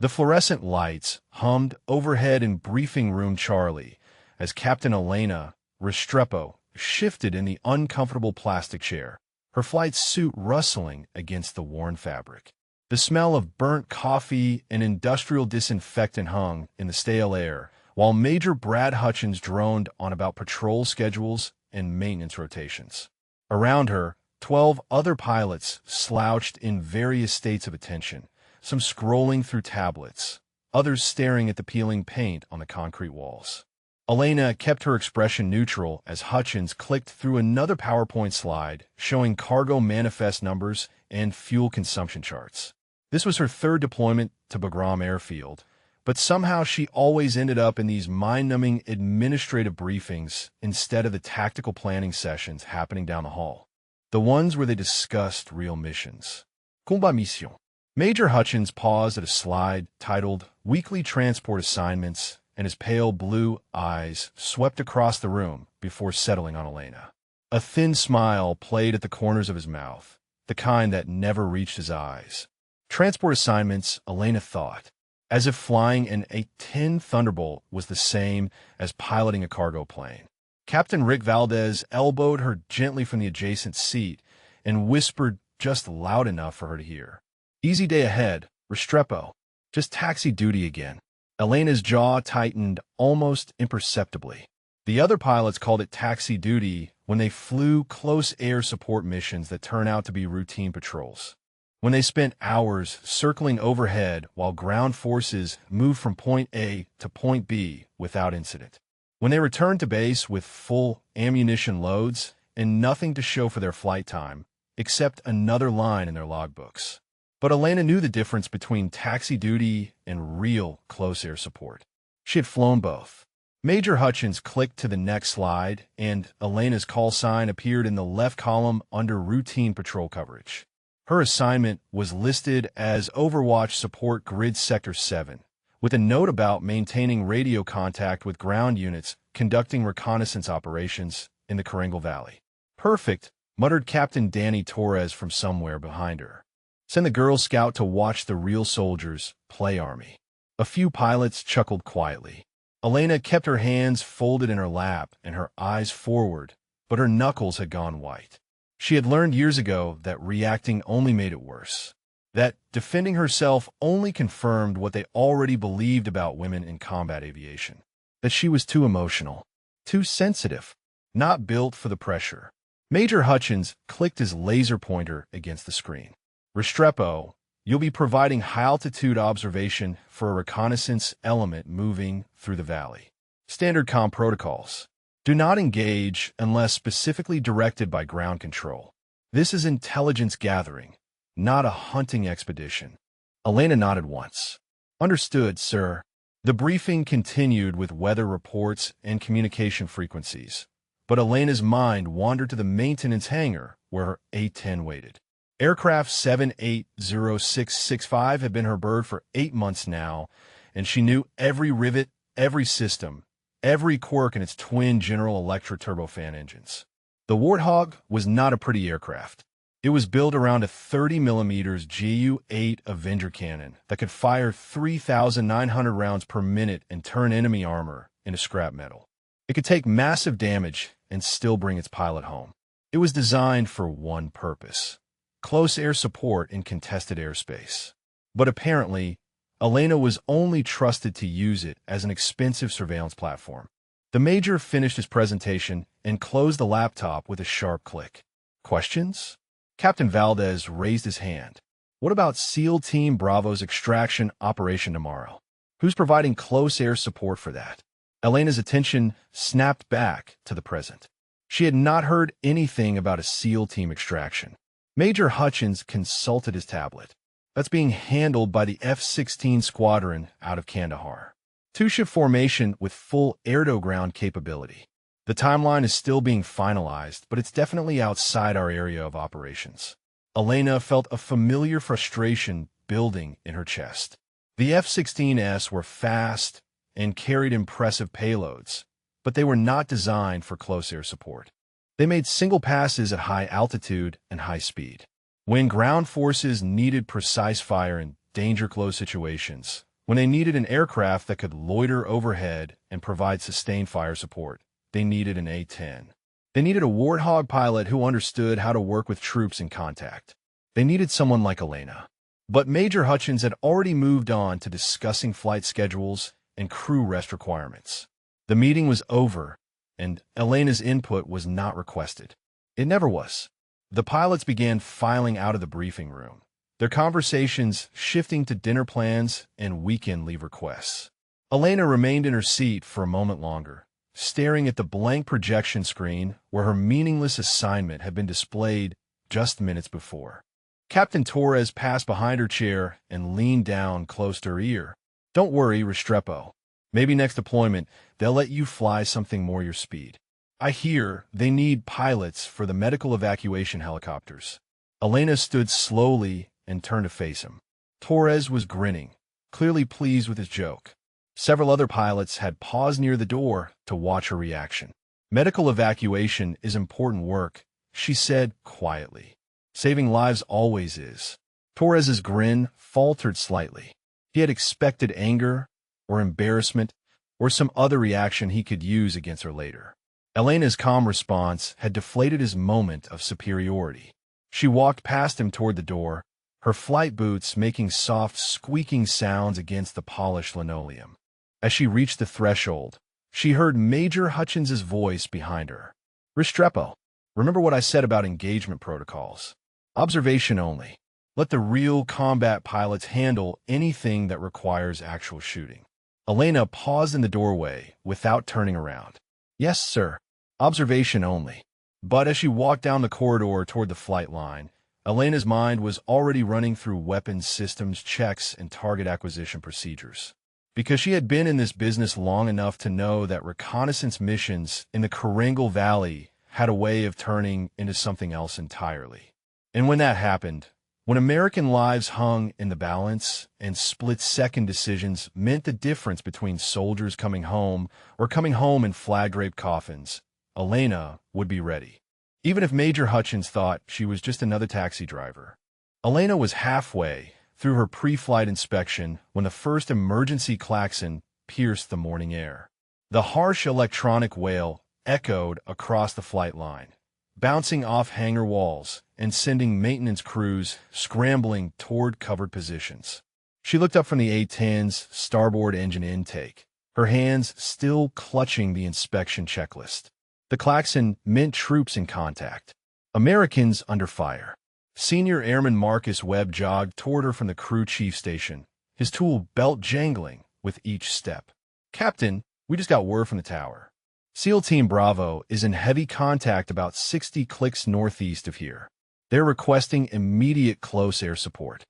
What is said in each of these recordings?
The fluorescent lights hummed overhead in Briefing Room Charlie as Captain Elena Restrepo shifted in the uncomfortable plastic chair, her flight suit rustling against the worn fabric. The smell of burnt coffee and industrial disinfectant hung in the stale air, while Major Brad Hutchins droned on about patrol schedules and maintenance rotations. Around her, 12 other pilots slouched in various states of attention, some scrolling through tablets, others staring at the peeling paint on the concrete walls. Elena kept her expression neutral as Hutchins clicked through another PowerPoint slide showing cargo manifest numbers and fuel consumption charts. This was her third deployment to Bagram Airfield, but somehow she always ended up in these mind-numbing administrative briefings instead of the tactical planning sessions happening down the hall, the ones where they discussed real missions. Combat mission. Major Hutchins paused at a slide titled Weekly Transport Assignments, and his pale blue eyes swept across the room before settling on Elena. A thin smile played at the corners of his mouth, the kind that never reached his eyes. Transport assignments, Elena thought, as if flying an A-10 Thunderbolt was the same as piloting a cargo plane. Captain Rick Valdez elbowed her gently from the adjacent seat and whispered just loud enough for her to hear. Easy day ahead, Restrepo. Just taxi duty again. Elena's jaw tightened almost imperceptibly. The other pilots called it taxi duty when they flew close air support missions that turn out to be routine patrols. When they spent hours circling overhead while ground forces moved from point A to point B without incident. When they returned to base with full ammunition loads and nothing to show for their flight time, except another line in their logbooks. But Elena knew the difference between taxi duty and real close air support. She had flown both. Major Hutchins clicked to the next slide, and Elena's call sign appeared in the left column under routine patrol coverage. Her assignment was listed as Overwatch Support Grid Sector 7, with a note about maintaining radio contact with ground units conducting reconnaissance operations in the Karengal Valley. Perfect, muttered Captain Danny Torres from somewhere behind her. Send the Girl Scout to watch the real soldiers play Army. A few pilots chuckled quietly. Elena kept her hands folded in her lap and her eyes forward, but her knuckles had gone white. She had learned years ago that reacting only made it worse, that defending herself only confirmed what they already believed about women in combat aviation, that she was too emotional, too sensitive, not built for the pressure. Major Hutchins clicked his laser pointer against the screen. Restrepo, you'll be providing high-altitude observation for a reconnaissance element moving through the valley. Standard comm protocols. Do not engage unless specifically directed by ground control. This is intelligence gathering, not a hunting expedition. Elena nodded once. Understood, sir. The briefing continued with weather reports and communication frequencies, but Elena's mind wandered to the maintenance hangar where her A-10 waited. Aircraft 780665 had been her bird for 8 months now, and she knew every rivet, every system, every quirk in its twin General Electric turbofan engines. The Warthog was not a pretty aircraft. It was built around a 30mm Ju-8 Avenger cannon that could fire 3,900 rounds per minute and turn enemy armor into scrap metal. It could take massive damage and still bring its pilot home. It was designed for one purpose: close air support in contested airspace. But apparently, Elena was only trusted to use it as an expensive surveillance platform. The Major finished his presentation and closed the laptop with a sharp click. Questions? Captain Valdez raised his hand. What about SEAL Team Bravo's extraction operation tomorrow? Who's providing close air support for that? Elena's attention snapped back to the present. She had not heard anything about a SEAL team extraction. Major Hutchins consulted his tablet. That's being handled by the F-16 squadron out of Kandahar. Two-ship formation with full air-to-ground capability. The timeline is still being finalized, but it's definitely outside our area of operations. Elena felt a familiar frustration building in her chest. The F-16s were fast and carried impressive payloads, but they were not designed for close air support. They made single passes at high altitude and high speed. When ground forces needed precise fire in danger-close situations, When they needed an aircraft that could loiter overhead and provide sustained fire support, they needed an A-10. They needed a Warthog pilot who understood how to work with troops in contact. They needed someone like Elena. But Major Hutchins had already moved on to discussing flight schedules and crew rest requirements. The meeting was over, and Elena's input was not requested. It never was. The pilots began filing out of the briefing room, their conversations shifting to dinner plans and weekend leave requests. Elena remained in her seat for a moment longer, staring at the blank projection screen where her meaningless assignment had been displayed just minutes before. Captain Torres passed behind her chair and leaned down close to her ear. "Don't worry, Restrepo. Maybe next deployment, they'll let you fly something more your speed. I hear they need pilots for the medical evacuation helicopters." Elena stood slowly and turned to face him. Torres was grinning, clearly pleased with his joke. Several other pilots had paused near the door to watch her reaction. "Medical evacuation is important work," she said quietly. "Saving lives always is." Torres's grin faltered slightly. He had expected anger or embarrassment or some other reaction he could use against her later. Elena's calm response had deflated his moment of superiority. She walked past him toward the door, her flight boots making soft, squeaking sounds against the polished linoleum. As she reached the threshold, she heard Major Hutchins's voice behind her. "Restrepo, remember what I said about engagement protocols. Observation only. Let the real combat pilots handle anything that requires actual shooting." Elena paused in the doorway without turning around. "Yes, sir. Observation only." But as she walked down the corridor toward the flight line, Elena's mind was already running through weapons systems checks and target acquisition procedures. Because she had been in this business long enough to know that reconnaissance missions in the Karangal Valley had a way of turning into something else entirely. And when that happened, when American lives hung in the balance and split-second decisions meant the difference between soldiers coming home or coming home in flag-draped coffins, Elena would be ready. Even if Major Hutchins thought she was just another taxi driver. Elena was halfway through her pre-flight inspection when the first emergency klaxon pierced the morning air. The harsh electronic wail echoed across the flight line, bouncing off hangar walls and sending maintenance crews scrambling toward covered positions. She looked up from the A-10's starboard engine intake, her hands still clutching the inspection checklist. The klaxon meant troops in contact. Americans under fire. Senior Airman Marcus Webb jogged toward her from the crew chief station, his tool belt jangling with each step. "Captain, we just got word from the tower. SEAL Team Bravo is in heavy contact about 60 clicks northeast of here. They're requesting immediate close air support."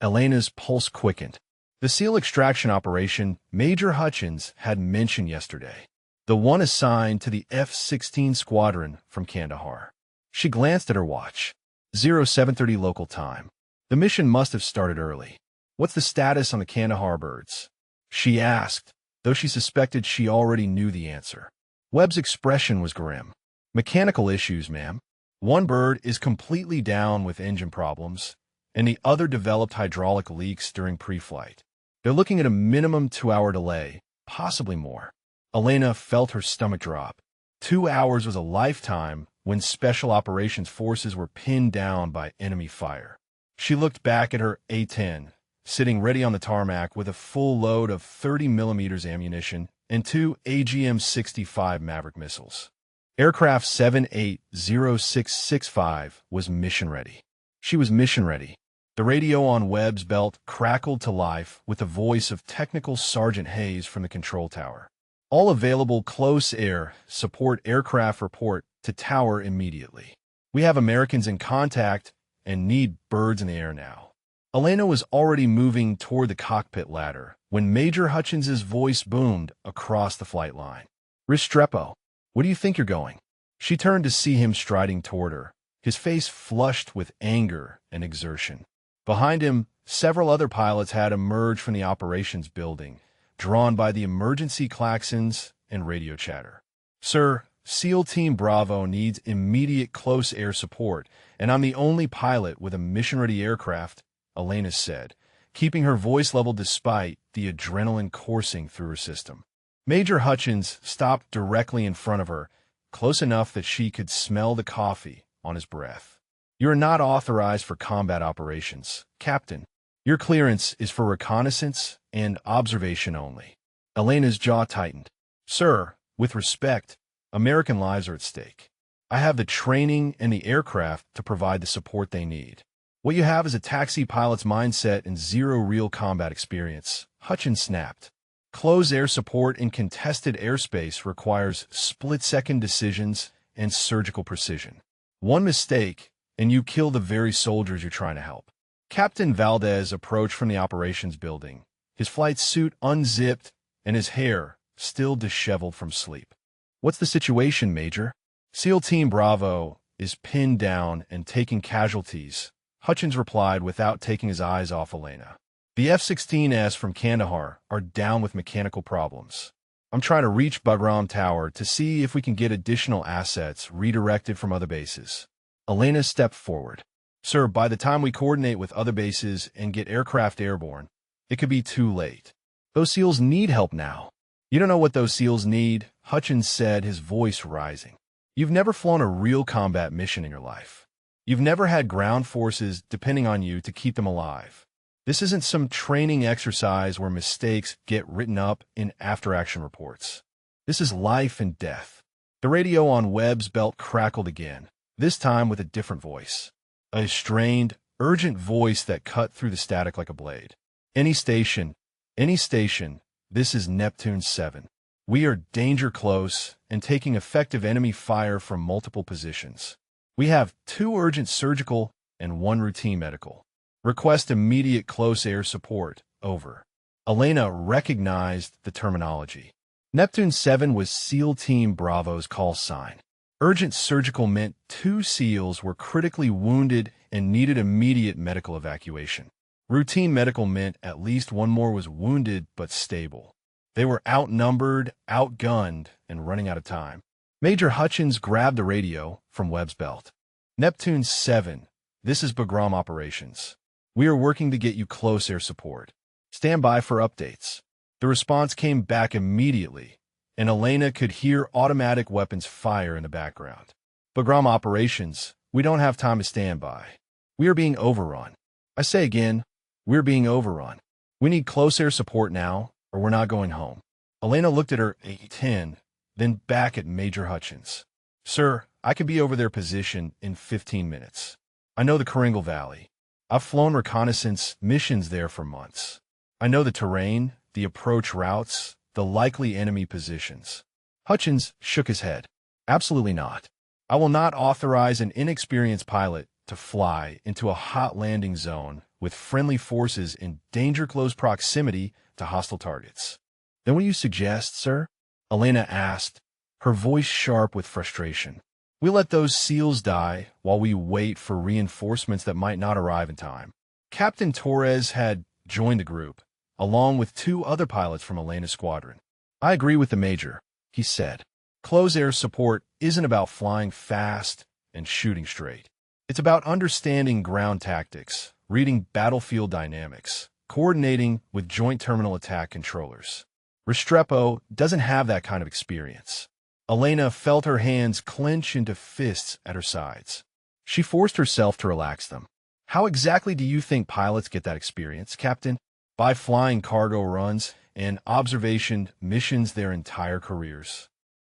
Elena's pulse quickened. The SEAL extraction operation Major Hutchins had mentioned yesterday. The one assigned to the F-16 squadron from Kandahar. She glanced at her watch. 0730 local time. The mission must have started early. "What's the status on the Kandahar birds?" she asked, though she suspected she already knew the answer. Webb's expression was grim. "Mechanical issues, ma'am. One bird is completely down with engine problems, and the other developed hydraulic leaks during pre-flight. They're looking at a minimum 2-hour delay, possibly more." Elena felt her stomach drop. 2 hours was a lifetime when Special Operations Forces were pinned down by enemy fire. She looked back at her A-10, sitting ready on the tarmac with a full load of 30mm ammunition and 2 AGM-65 Maverick missiles. Aircraft 780665 was mission-ready. She was mission-ready. The radio on Webb's belt crackled to life with the voice of Technical Sergeant Hayes from the control tower. "All available close air support aircraft report to tower immediately. We have Americans in contact and need birds in the air now." Elena was already moving toward the cockpit ladder when Major Hutchins's voice boomed across the flight line. "Restrepo, where do you think you're going?" She turned to see him striding toward her, his face flushed with anger and exertion. Behind him, several other pilots had emerged from the operations building, drawn by the emergency klaxons and radio chatter. "Sir, SEAL Team Bravo needs immediate close air support, and I'm the only pilot with a mission-ready aircraft," Elena said, keeping her voice level despite the adrenaline coursing through her system. Major Hutchins stopped directly in front of her, close enough that she could smell the coffee on his breath. "You are not authorized for combat operations, Captain. Your clearance is for reconnaissance and observation only." Elena's jaw tightened. "Sir, with respect, American lives are at stake. I have the training and the aircraft to provide the support they need. What you have is a taxi pilot's mindset and zero real combat experience," Hutchins snapped. "Close air support in contested airspace requires split-second decisions and surgical precision. One mistake, and you kill the very soldiers you're trying to help." Captain Valdez approached from the operations building, his flight suit unzipped and his hair still disheveled from sleep. "What's the situation, Major?" "SEAL Team Bravo is pinned down and taking casualties," Hutchins replied without taking his eyes off Elena. "The F-16s from Kandahar are down with mechanical problems. I'm trying to reach Bagram Tower to see if we can get additional assets redirected from other bases." Elena stepped forward. "Sir, by the time we coordinate with other bases and get aircraft airborne, it could be too late. Those SEALs need help now." "You don't know what those SEALs need," Hutchins said, his voice rising. "You've never flown a real combat mission in your life. You've never had ground forces depending on you to keep them alive. This isn't some training exercise where mistakes get written up in after-action reports. This is life and death." The radio on Webb's belt crackled again, this time with a different voice. A strained, urgent voice that cut through the static like a blade. Any station, this is Neptune 7. We are danger close and taking effective enemy fire from multiple positions. We have 2 urgent surgical and 1 routine medical. Request immediate close air support. Over." Elena recognized the terminology. Neptune 7 was SEAL Team Bravo's call sign. Urgent surgical meant 2 SEALs were critically wounded and needed immediate medical evacuation. Routine medical meant at least 1 more was wounded but stable. They were outnumbered, outgunned, and running out of time. Major Hutchins grabbed the radio from Webb's belt. "Neptune 7, this is Bagram Operations. We are working to get you close air support. Stand by for updates." The response came back immediately, and Elena could hear automatic weapons fire in the background. "Bagram Operations, we don't have time to stand by. We are being overrun. I say again, we're being overrun. We need close air support now, or we're not going home." Elena looked at her A-10, then back at Major Hutchins. "Sir, I could be over their position in 15 minutes. I know the Kringle Valley. I've flown reconnaissance missions there for months. I know the terrain, the approach routes, the likely enemy positions." Hutchins shook his head. "Absolutely not. I will not authorize an inexperienced pilot to fly into a hot landing zone with friendly forces in danger-close proximity to hostile targets." "Then what do you suggest, sir?" Elena asked, her voice sharp with frustration. "We let those SEALs die while we wait for reinforcements that might not arrive in time." Captain Torres had joined the group, along with 2 other pilots from Elena's squadron. "I agree with the Major," he said. "Close air support isn't about flying fast and shooting straight. It's about understanding ground tactics, reading battlefield dynamics, coordinating with joint terminal attack controllers. Restrepo doesn't have that kind of experience." Elena felt her hands clench into fists at her sides. She forced herself to relax them. "How exactly do you think pilots get that experience, Captain?" "By flying cargo runs and observation missions their entire careers."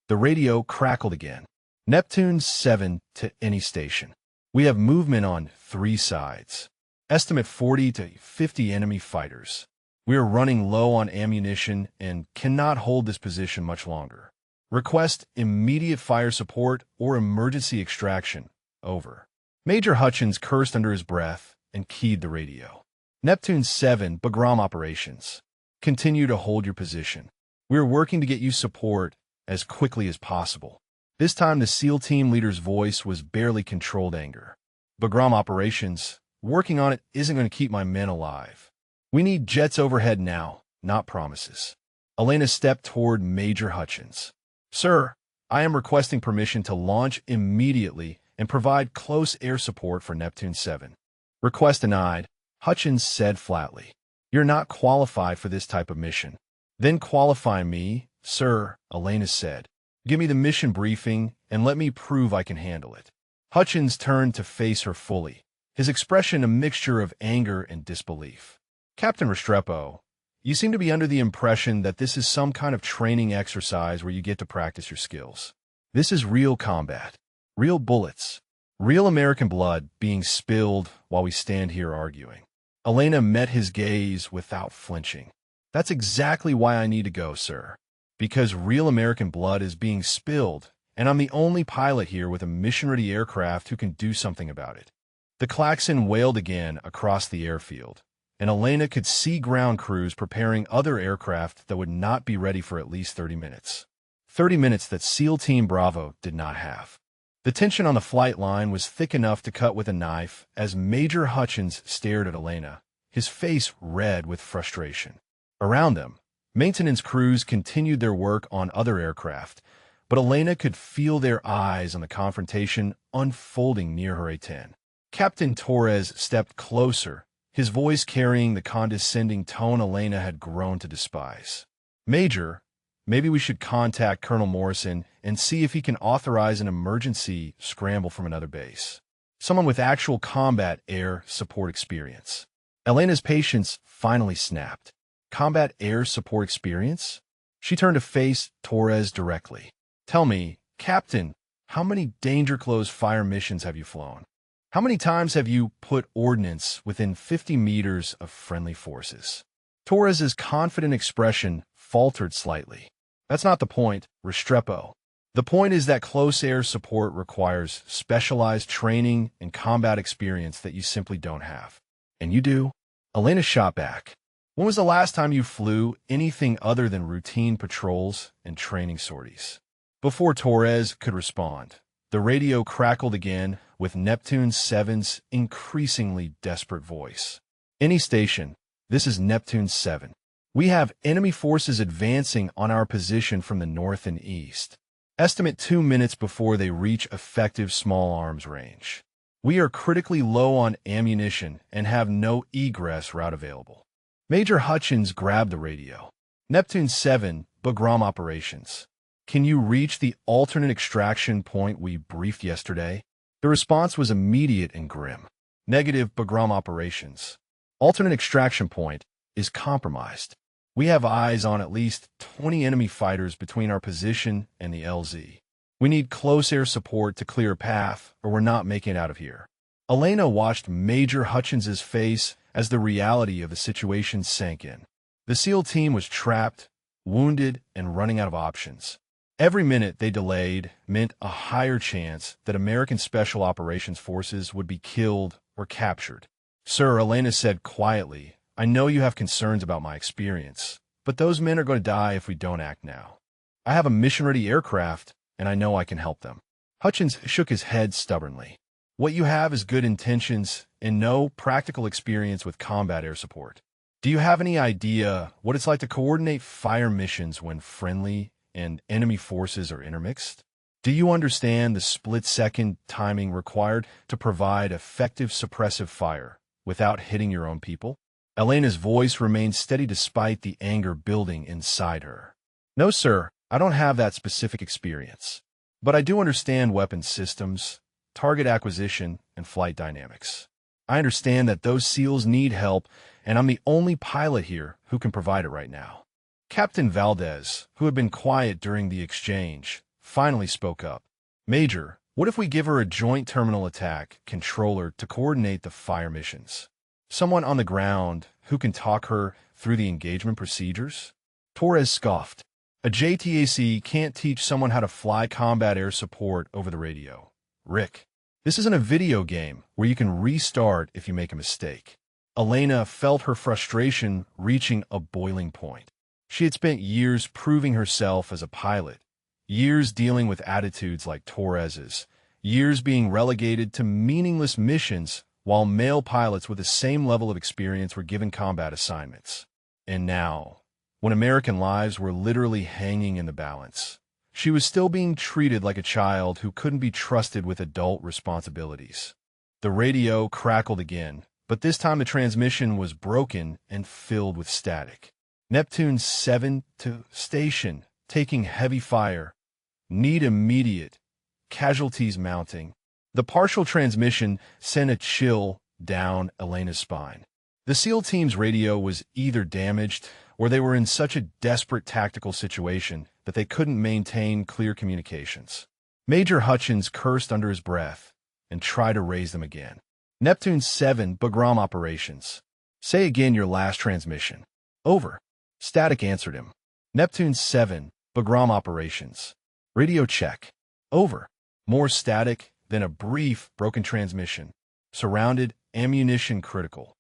The radio crackled again. "Neptune 7 to any station. We have movement on 3 sides. Estimate 40 to 50 enemy fighters. We are running low on ammunition and cannot hold this position much longer. Request immediate fire support or emergency extraction. Over." Major Hutchins cursed under his breath and keyed the radio. "Neptune 7, Bagram Operations. Continue to hold your position. We are working to get you support as quickly as possible." This time the SEAL team leader's voice was barely controlled anger. "Bagram Operations, working on it isn't going to keep my men alive. We need jets overhead now, not promises." Elena stepped toward Major Hutchins. "Sir, I am requesting permission to launch immediately and provide close air support for Neptune 7. "Request denied," Hutchins said flatly. You're not qualified for this type of mission. Then qualify me, sir, Elena said. Give me the mission briefing and let me prove I can handle it. Hutchins turned to face her fully, his expression a mixture of anger and disbelief. Captain Restrepo, you seem to be under the impression that this is some kind of training exercise where you get to practice your skills. This is real combat, real bullets, real American blood being spilled while we stand here arguing. Elena met his gaze without flinching. That's exactly why I need to go, sir. Because real American blood is being spilled, and I'm the only pilot here with a mission-ready aircraft who can do something about it. The klaxon wailed again across the airfield, and Elena could see ground crews preparing other aircraft that would not be ready for at least 30 minutes. 30 minutes that SEAL Team Bravo did not have. The tension on the flight line was thick enough to cut with a knife as Major Hutchins stared at Elena, his face red with frustration. Around them, maintenance crews continued their work on other aircraft, but Elena could feel their eyes on the confrontation unfolding near her A-10. Captain Torres stepped closer, his voice carrying the condescending tone Elena had grown to despise. Major, maybe we should contact Colonel Morrison and see if he can authorize an emergency scramble from another base. Someone with actual combat air support experience. Elena's patience finally snapped. Combat air support experience? She turned to face Torres directly. Tell me, Captain, how many danger-close fire missions have you flown? How many times have you put ordnance within 50 meters of friendly forces? Torres's confident expression faltered slightly. That's not the point, Restrepo. The point is that close air support requires specialized training and combat experience that you simply don't have. And you do? Elena shot back. When was the last time you flew anything other than routine patrols and training sorties? Before Torres could respond, the radio crackled again with Neptune 7's increasingly desperate voice. Any station, this is Neptune 7. We have enemy forces advancing on our position from the north and east. Estimate 2 minutes before they reach effective small arms range. We are critically low on ammunition and have no egress route available. Major Hutchins grabbed the radio. Neptune 7, Bagram operations. Can you reach the alternate extraction point we briefed yesterday? The response was immediate and grim. Negative, Bagram operations. Alternate extraction point is compromised. We have eyes on at least 20 enemy fighters between our position and the LZ. We need close air support to clear a path, or we're not making it out of here. Elena watched Major Hutchins's face as the reality of the situation sank in. The SEAL team was trapped, wounded, and running out of options. Every minute they delayed meant a higher chance that American Special Operations Forces would be killed or captured. Sir, Elena said quietly, I know you have concerns about my experience, but those men are going to die if we don't act now. I have a mission-ready aircraft, and I know I can help them. Hutchins shook his head stubbornly. What you have is good intentions and no practical experience with combat air support. Do you have any idea what it's like to coordinate fire missions when friendly and enemy forces are intermixed? Do you understand the split-second timing required to provide effective suppressive fire without hitting your own people? Elena's voice remained steady despite the anger building inside her. No, sir, I don't have that specific experience. But I do understand weapons systems, target acquisition, and flight dynamics. I understand that those SEALs need help, and I'm the only pilot here who can provide it right now. Captain Valdez, who had been quiet during the exchange, finally spoke up. Major, what if we give her a joint terminal attack controller to coordinate the fire missions? Someone on the ground who can talk her through the engagement procedures? Torres scoffed. A JTAC can't teach someone how to fly combat air support over the radio. Rick, this isn't a video game where you can restart if you make a mistake. Elena felt her frustration reaching a boiling point. She had spent years proving herself as a pilot, years dealing with attitudes like Torres's, years being relegated to meaningless missions while male pilots with the same level of experience were given combat assignments. And now, when American lives were literally hanging in the balance, she was still being treated like a child who couldn't be trusted with adult responsibilities. The radio crackled again, but this time the transmission was broken and filled with static. Neptune 7 to station, taking heavy fire. Need immediate. Casualties mounting. The partial transmission sent a chill down Elena's spine. The SEAL team's radio was either damaged or they were in such a desperate tactical situation that they couldn't maintain clear communications. Major Hutchins cursed under his breath and tried to raise them again. Neptune 7, Bagram operations. Say again your last transmission. Over. Static answered him. Neptune 7, Bagram operations. Radio check. Over. More static, then a brief, broken transmission. Surrounded, ammunition critical.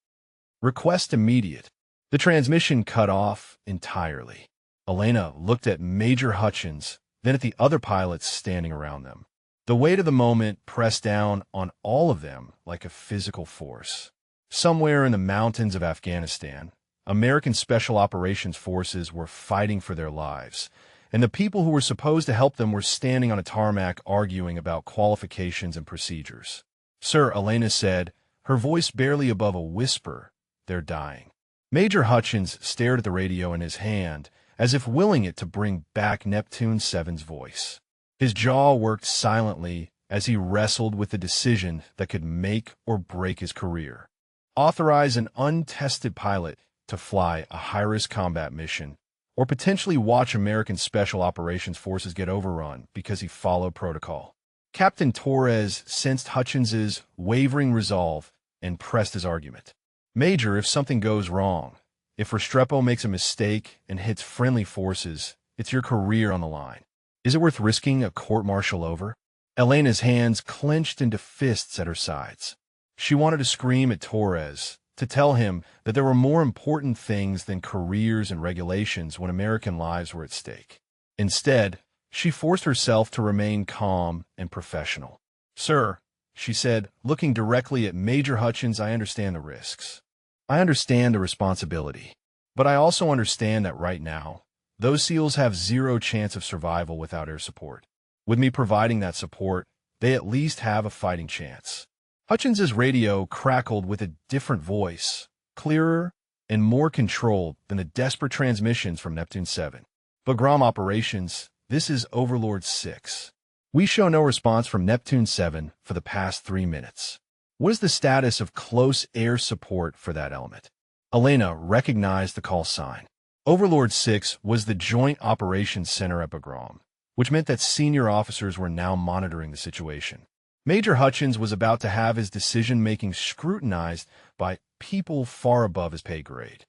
Request immediate. The transmission cut off entirely. Elena looked at Major Hutchins, then at the other pilots standing around them. The weight of the moment pressed down on all of them like a physical force. Somewhere in the mountains of Afghanistan, American Special Operations Forces were fighting for their lives, and the people who were supposed to help them were standing on a tarmac arguing about qualifications and procedures. Sir, Elena said, her voice barely above a whisper, they're dying. Major Hutchins stared at the radio in his hand, as if willing it to bring back Neptune 7's voice. His jaw worked silently as he wrestled with the decision that could make or break his career. Authorize an untested pilot to fly a high-risk combat mission, or potentially watch American Special Operations Forces get overrun because he followed protocol. Captain Torres sensed Hutchins's wavering resolve and pressed his argument. Major, if something goes wrong, if Restrepo makes a mistake and hits friendly forces, it's your career on the line. Is it worth risking a court-martial over? Elena's hands clenched into fists at her sides. She wanted to scream at Torres, to tell him that there were more important things than careers and regulations when American lives were at stake. Instead, she forced herself to remain calm and professional. Sir, she said, looking directly at Major Hutchins, I understand the risks. I understand the responsibility. But I also understand that right now, those SEALs have zero chance of survival without air support. With me providing that support, they at least have a fighting chance. Hutchins's radio crackled with a different voice, clearer and more controlled than the desperate transmissions from Neptune 7. Bagram operations, this is Overlord 6. We show no response from Neptune 7 for the past 3 minutes. What is the status of close air support for that element? Elena recognized the call sign. Overlord 6 was the Joint Operations Center at Bagram, which meant that senior officers were now monitoring the situation. Major Hutchins was about to have his decision-making scrutinized by people far above his pay grade.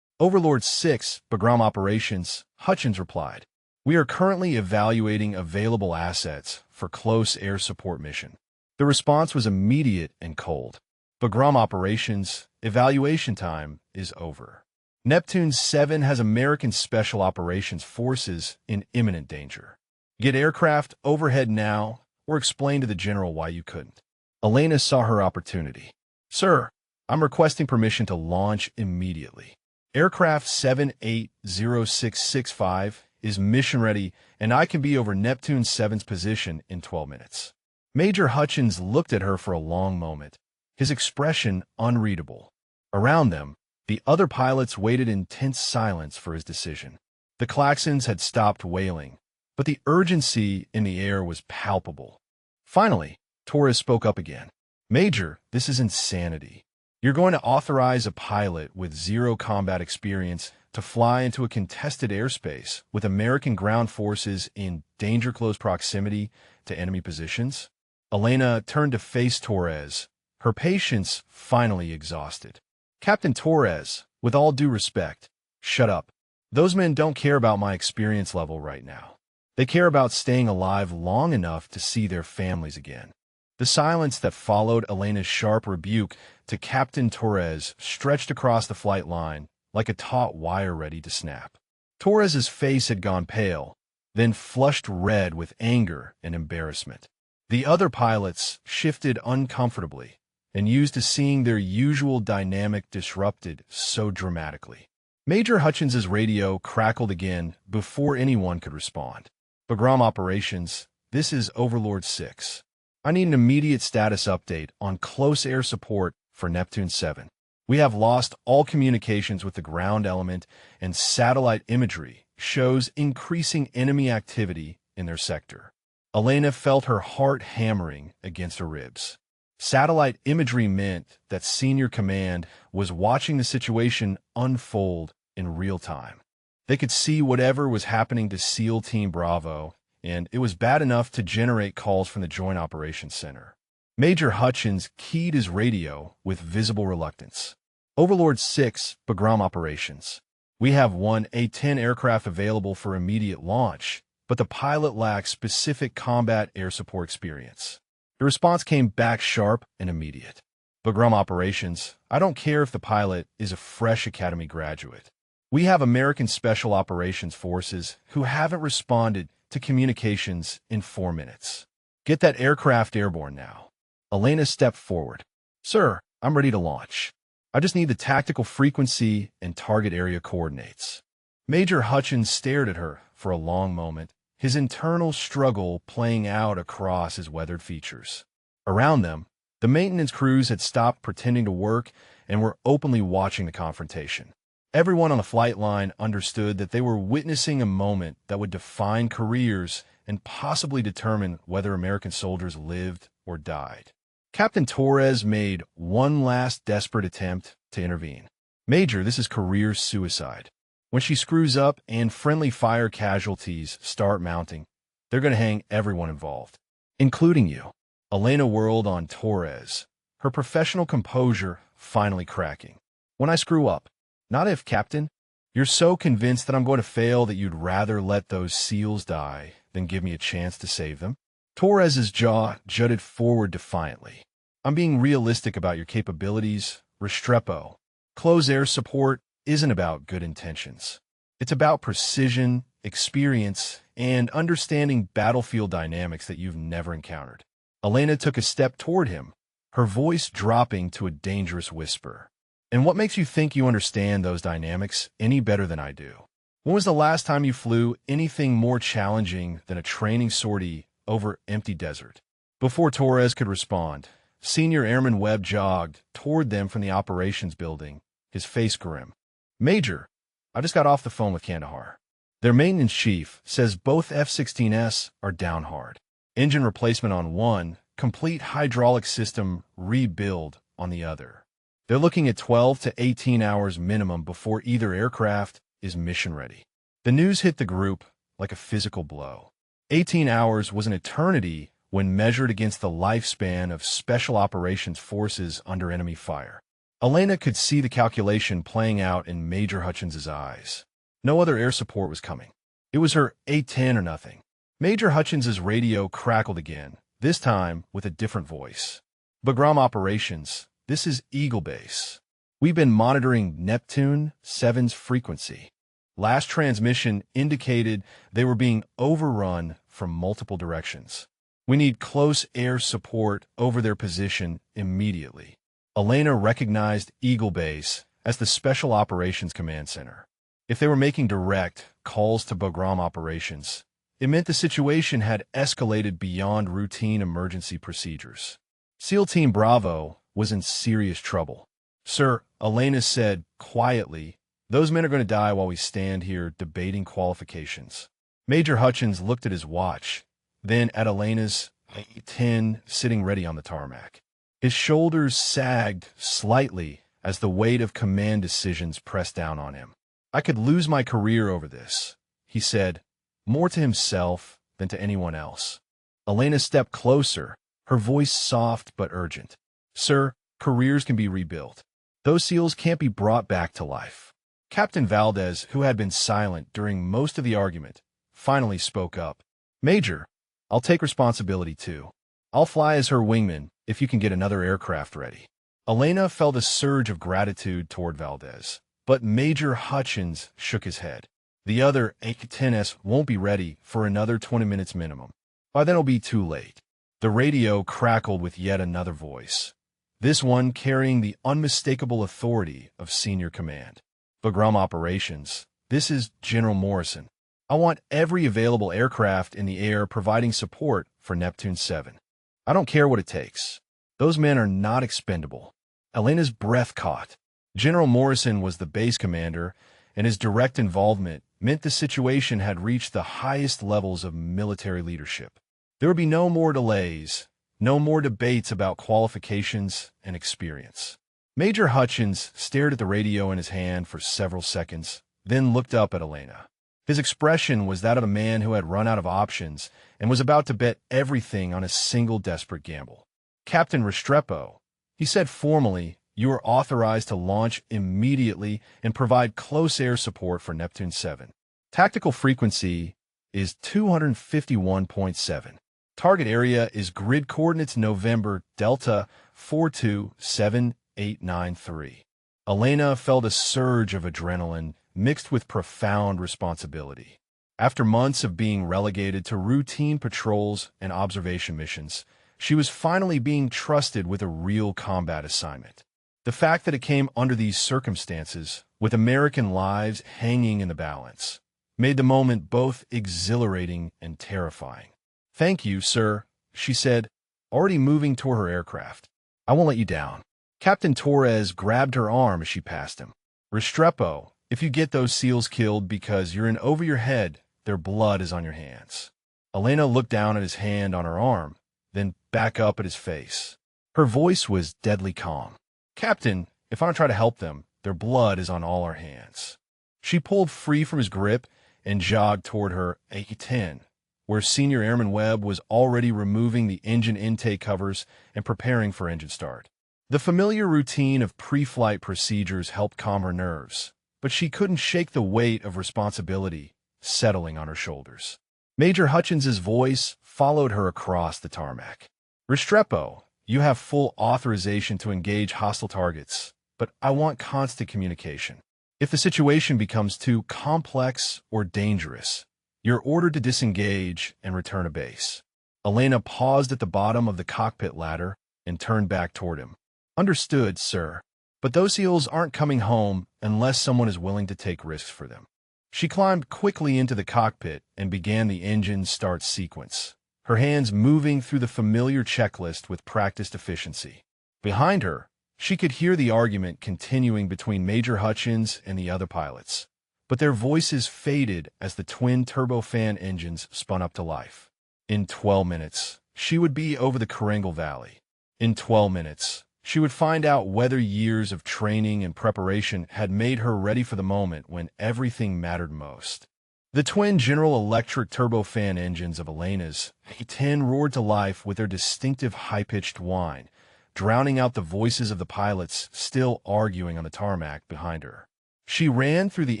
Overlord 6, Bagram Operations, Hutchins replied, we are currently evaluating available assets for close air support mission. The response was immediate and cold. Bagram Operations, evaluation time is over. Neptune 7 has American Special Operations Forces in imminent danger. Get aircraft overhead now, or explain to the general why you couldn't. Elena saw her opportunity. Sir, I'm requesting permission to launch immediately. Aircraft 780665 is mission ready, and I can be over Neptune 7's position in 12 minutes. Major Hutchins looked at her for a long moment, his expression unreadable. Around them, the other pilots waited in tense silence for his decision. The klaxons had stopped wailing, but the urgency in the air was palpable. Finally, Torres spoke up again. Major, this is insanity. You're going to authorize a pilot with zero combat experience to fly into a contested airspace with American ground forces in danger-close proximity to enemy positions? Elena turned to face Torres, her patience finally exhausted. Captain Torres, with all due respect, shut up. Those men don't care about my experience level right now. They care about staying alive long enough to see their families again. The silence that followed Elena's sharp rebuke to Captain Torres stretched across the flight line like a taut wire ready to snap. Torres's face had gone pale, then flushed red with anger and embarrassment. The other pilots shifted uncomfortably and used to seeing their usual dynamic disrupted so dramatically. Major Hutchins's radio crackled again before anyone could respond. Bagram Operations, this is Overlord 6. I need an immediate status update on close air support for Neptune 7. We have lost all communications with the ground element, and satellite imagery shows increasing enemy activity in their sector. Elena felt her heart hammering against her ribs. Satellite imagery meant that Senior Command was watching the situation unfold in real time. They could see whatever was happening to SEAL Team Bravo, and it was bad enough to generate calls from the Joint Operations Center. Major Hutchins keyed his radio with visible reluctance. Overlord 6, Bagram Operations. We have one A-10 aircraft available for immediate launch, but the pilot lacks specific combat air support experience. The response came back sharp and immediate. Bagram Operations, I don't care if the pilot is a fresh Academy graduate. We have American Special Operations Forces who haven't responded to communications in 4 minutes. Get that aircraft airborne now. Elena stepped forward. Sir, I'm ready to launch. I just need the tactical frequency and target area coordinates. Major Hutchins stared at her for a long moment, his internal struggle playing out across his weathered features. Around them, the maintenance crews had stopped pretending to work and were openly watching the confrontation. Everyone on the flight line understood that they were witnessing a moment that would define careers and possibly determine whether American soldiers lived or died. Captain Torres made one last desperate attempt to intervene. Major, this is career suicide. When she screws up and friendly fire casualties start mounting, they're going to hang everyone involved, including you. Elena whirled on Torres, her professional composure finally cracking. When I screw up, not if, Captain. You're so convinced that I'm going to fail that you'd rather let those SEALs die than give me a chance to save them? Torres's jaw jutted forward defiantly. I'm being realistic about your capabilities, Restrepo. Close air support isn't about good intentions. It's about precision, experience, and understanding battlefield dynamics that you've never encountered. Elena took a step toward him, her voice dropping to a dangerous whisper. And what makes you think you understand those dynamics any better than I do? When was the last time you flew anything more challenging than a training sortie over empty desert? Before Torres could respond, Senior Airman Webb jogged toward them from the operations building, his face grim. Major, I just got off the phone with Kandahar. Their maintenance chief says both F-16S are down hard. Engine replacement on one, complete hydraulic system rebuild on the other. They're looking at 12 to 18 hours minimum before either aircraft is mission ready. The news hit the group like a physical blow. 18 hours was an eternity when measured against the lifespan of special operations forces under enemy fire. Elena could see the calculation playing out in Major Hutchins's eyes. No other air support was coming. It was her A-10 or nothing. Major Hutchins's radio crackled again, this time with a different voice. Bagram Operations, this is Eagle Base. We've been monitoring Neptune 7's frequency. Last transmission indicated they were being overrun from multiple directions. We need close air support over their position immediately. Elena recognized Eagle Base as the Special Operations Command Center. If they were making direct calls to Bagram Operations, it meant the situation had escalated beyond routine emergency procedures. SEAL Team Bravo was in serious trouble. Sir, Elena said quietly, those men are going to die while we stand here debating qualifications. Major Hutchins looked at his watch, then at Elena's A-10 sitting ready on the tarmac. His shoulders sagged slightly as the weight of command decisions pressed down on him. I could lose my career over this, he said, more to himself than to anyone else. Elena stepped closer, her voice soft but urgent. Sir, careers can be rebuilt. Those SEALs can't be brought back to life. Captain Valdez, who had been silent during most of the argument, finally spoke up. Major, I'll take responsibility too. I'll fly as her wingman if you can get another aircraft ready. Elena felt a surge of gratitude toward Valdez, but Major Hutchins shook his head. The other A-10S won't be ready for another 20 minutes minimum. By then it'll be too late. The radio crackled with yet another voice, this one carrying the unmistakable authority of senior command. Bagram Operations, this is General Morrison. I want every available aircraft in the air providing support for Neptune 7. I don't care what it takes. Those men are not expendable. Elena's breath caught. General Morrison was the base commander, and his direct involvement meant the situation had reached the highest levels of military leadership. There would be no more delays, no more debates about qualifications and experience. Major Hutchins stared at the radio in his hand for several seconds, then looked up at Elena. His expression was that of a man who had run out of options and was about to bet everything on a single desperate gamble. "Captain Restrepo," he said formally, "you are authorized to launch immediately and provide close air support for Neptune 7. Tactical frequency is 251.7. Target area is grid coordinates November Delta 427893. Elena felt a surge of adrenaline mixed with profound responsibility. After months of being relegated to routine patrols and observation missions, she was finally being trusted with a real combat assignment. The fact that it came under these circumstances, with American lives hanging in the balance, made the moment both exhilarating and terrifying. "Thank you, sir," she said, already moving toward her aircraft. "I won't let you down." Captain Torres grabbed her arm as she passed him. "Restrepo, if you get those SEALs killed because you're in over your head, their blood is on your hands." Elena looked down at his hand on her arm, then back up at his face. Her voice was deadly calm. "Captain, if I don't try to help them, their blood is on all our hands." She pulled free from his grip and jogged toward her A-10, where Senior Airman Webb was already removing the engine intake covers and preparing for engine start. The familiar routine of pre-flight procedures helped calm her nerves, but she couldn't shake the weight of responsibility settling on her shoulders. Major Hutchins's voice followed her across the tarmac. "Restrepo, you have full authorization to engage hostile targets, but I want constant communication. If the situation becomes too complex or dangerous, you're ordered to disengage and return to base." Elena paused at the bottom of the cockpit ladder and turned back toward him. "Understood, sir. But those SEALs aren't coming home unless someone is willing to take risks for them." She climbed quickly into the cockpit and began the engine start sequence, her hands moving through the familiar checklist with practiced efficiency. Behind her, she could hear the argument continuing between Major Hutchins and the other pilots, but their voices faded as the twin turbofan engines spun up to life. In 12 minutes, she would be over the Karangal Valley. In 12 minutes, she would find out whether years of training and preparation had made her ready for the moment when everything mattered most. The twin General Electric turbofan engines of Elena's A-10 roared to life with their distinctive high-pitched whine, drowning out the voices of the pilots still arguing on the tarmac behind her. She ran through the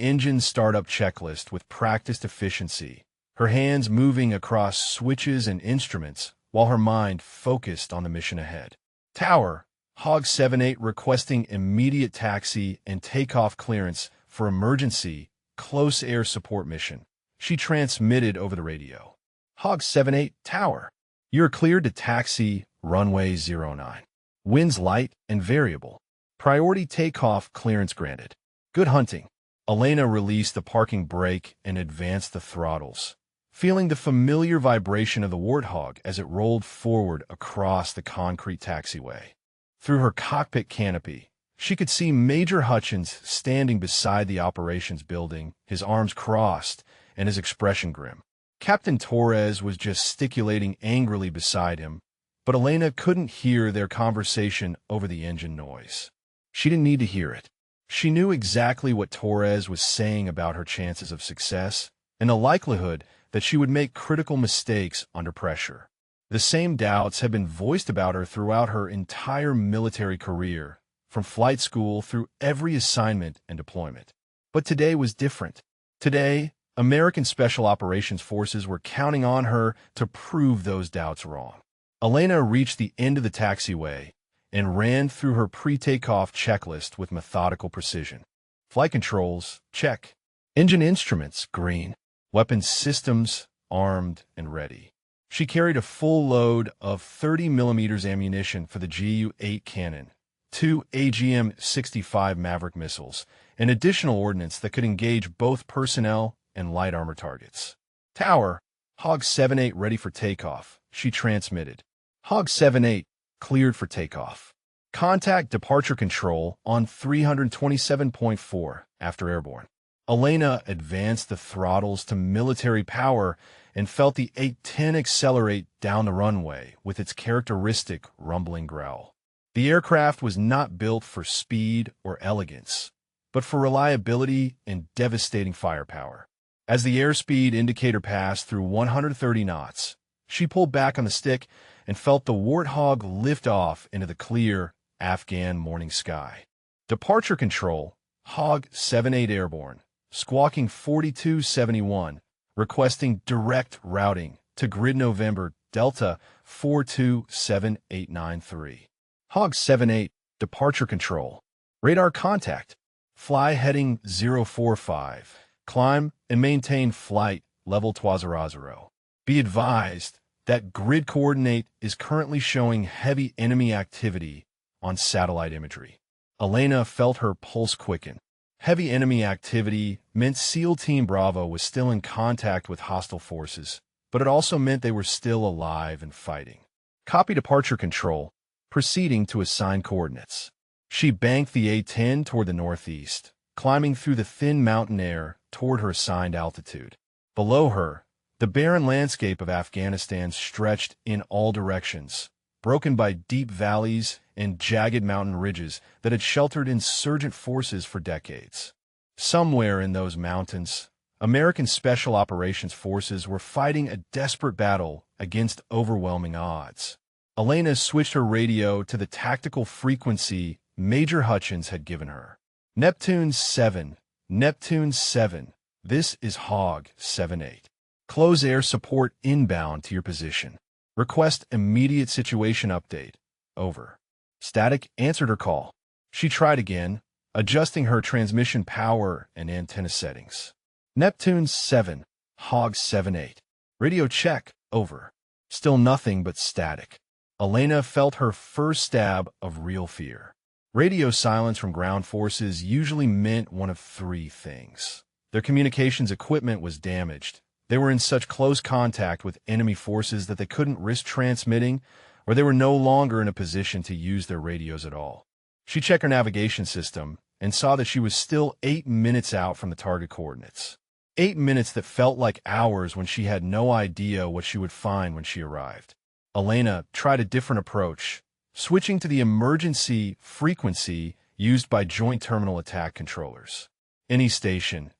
engine startup checklist with practiced efficiency, her hands moving across switches and instruments while her mind focused on the mission ahead. "Tower, Hog 78 requesting immediate taxi and takeoff clearance for emergency close air support mission," she transmitted over the radio. "Hog 78, Tower. You're cleared to taxi runway 09. Winds light and variable. Priority takeoff clearance granted. Good hunting." Elena released the parking brake and advanced the throttles, feeling the familiar vibration of the Warthog as it rolled forward across the concrete taxiway. Through her cockpit canopy, she could see Major Hutchins standing beside the operations building, his arms crossed and his expression grim. Captain Torres was gesticulating angrily beside him, but Elena couldn't hear their conversation over the engine noise. She didn't need to hear it. She knew exactly what Torres was saying about her chances of success and the likelihood that she would make critical mistakes under pressure. The same doubts had been voiced about her throughout her entire military career, from flight school through every assignment and deployment. But today was different. Today, American Special Operations Forces were counting on her to prove those doubts wrong. Elena reached the end of the taxiway and ran through her pre-takeoff checklist with methodical precision. Flight controls, check. Engine instruments, green. Weapons systems, armed and ready. She carried a full load of 30mm ammunition for the Gu-8 cannon, 2 AGM-65 Maverick missiles, and additional ordnance that could engage both personnel and light armor targets. "Tower, Hog 78 ready for takeoff," she transmitted. "Hog 78 cleared for takeoff." Contact departure control on 327.4 after airborne. Elena advanced the throttles to military power and felt the A-10 accelerate down the runway with its characteristic rumbling growl. The aircraft was not built for speed or elegance, but for reliability and devastating firepower. As the airspeed indicator passed through 130 knots, she pulled back on the stick and felt the Warthog lift off into the clear Afghan morning sky. Departure control, Hog 78 airborne, squawking 4271, requesting direct routing to Grid November Delta 427893. Hog 78, departure control. Radar contact. Fly heading 045. Climb and maintain flight level 200. Be advised that grid coordinate is currently showing heavy enemy activity on satellite imagery. Elena felt her pulse quicken. Heavy enemy activity meant SEAL Team Bravo was still in contact with hostile forces, but it also meant they were still alive and fighting. Copy departure control, proceeding to assign coordinates. She banked the A-10 toward the northeast, climbing through the thin mountain air toward her assigned altitude. Below her, the barren landscape of Afghanistan stretched in all directions, broken by deep valleys and jagged mountain ridges that had sheltered insurgent forces for decades. Somewhere in those mountains, American Special Operations Forces were fighting a desperate battle against overwhelming odds. Elena switched her radio to the tactical frequency Major Hutchins had given her. Neptune 7, Neptune 7, this is Hog 78. Close air support inbound to your position. Request immediate situation update. Over. Static answered her call. She tried again, adjusting her transmission power and antenna settings. Neptune 7, Hog 78. Radio check. Over. Still nothing but static. Elena felt her first stab of real fear. Radio silence from ground forces usually meant one of three things. Their communications equipment was damaged. They were in such close contact with enemy forces that they couldn't risk transmitting, or they were no longer in a position to use their radios at all. She checked her navigation system and saw that she was still 8 minutes out from the target coordinates. 8 minutes that felt like hours when she had no idea what she would find when she arrived. Elena tried a different approach, switching to the emergency frequency used by Joint Terminal Attack Controllers. Any station,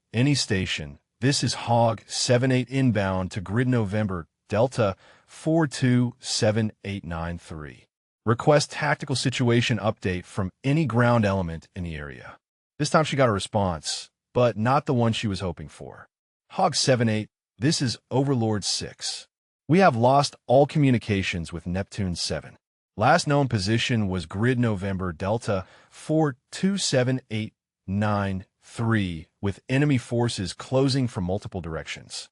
this is Hog 78 inbound to Grid November Delta 427893. Request tactical situation update from any ground element in the area. This time she got a response, but not the one she was hoping for. Hog 78, this is Overlord 6. We have lost all communications with Neptune 7. Last known position was Grid November Delta 427893, with enemy forces closing from multiple directions.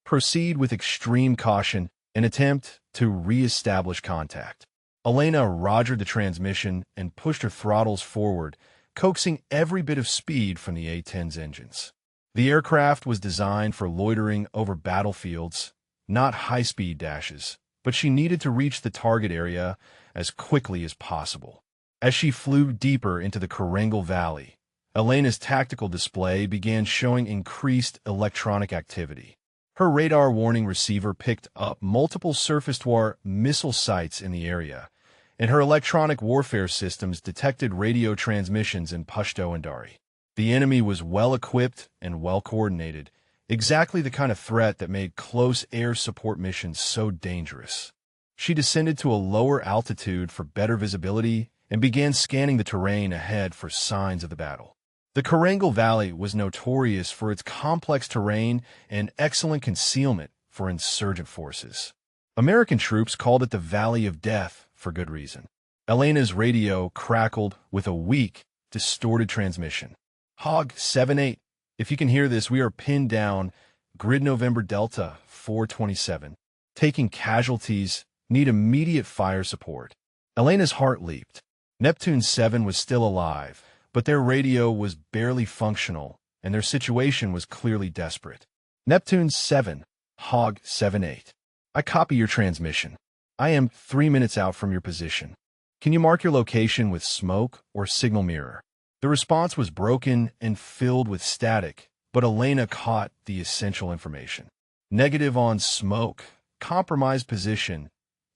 Proceed with extreme caution and attempt to re-establish contact. Elena rogered the transmission and pushed her throttles forward, coaxing every bit of speed from the A-10's engines. The aircraft was designed for loitering over battlefields, not high-speed dashes, but she needed to reach the target area as quickly as possible. As she flew deeper into the Korengal Valley, Elena's tactical display began showing increased electronic activity. Her radar warning receiver picked up multiple surface-to-air missile sites in the area, and her electronic warfare systems detected radio transmissions in Pashto and Dari. The enemy was well-equipped and well-coordinated, exactly the kind of threat that made close air support missions so dangerous. She descended to a lower altitude for better visibility and began scanning the terrain ahead for signs of the battle. The Korengal Valley was notorious for its complex terrain and excellent concealment for insurgent forces. American troops called it the Valley of Death for good reason. Elena's radio crackled with a weak, distorted transmission. Hog 78, if you can hear this, we are pinned down. Grid November Delta 427. Taking casualties, need immediate fire support. Elena's heart leaped. Neptune 7 was still alive, but their radio was barely functional, and their situation was clearly desperate. Neptune 7, Hog 78. I copy your transmission. I am 3 minutes out from your position. Can you mark your location with smoke or signal mirror? The response was broken and filled with static, but Elena caught the essential information. Negative on smoke, compromised position.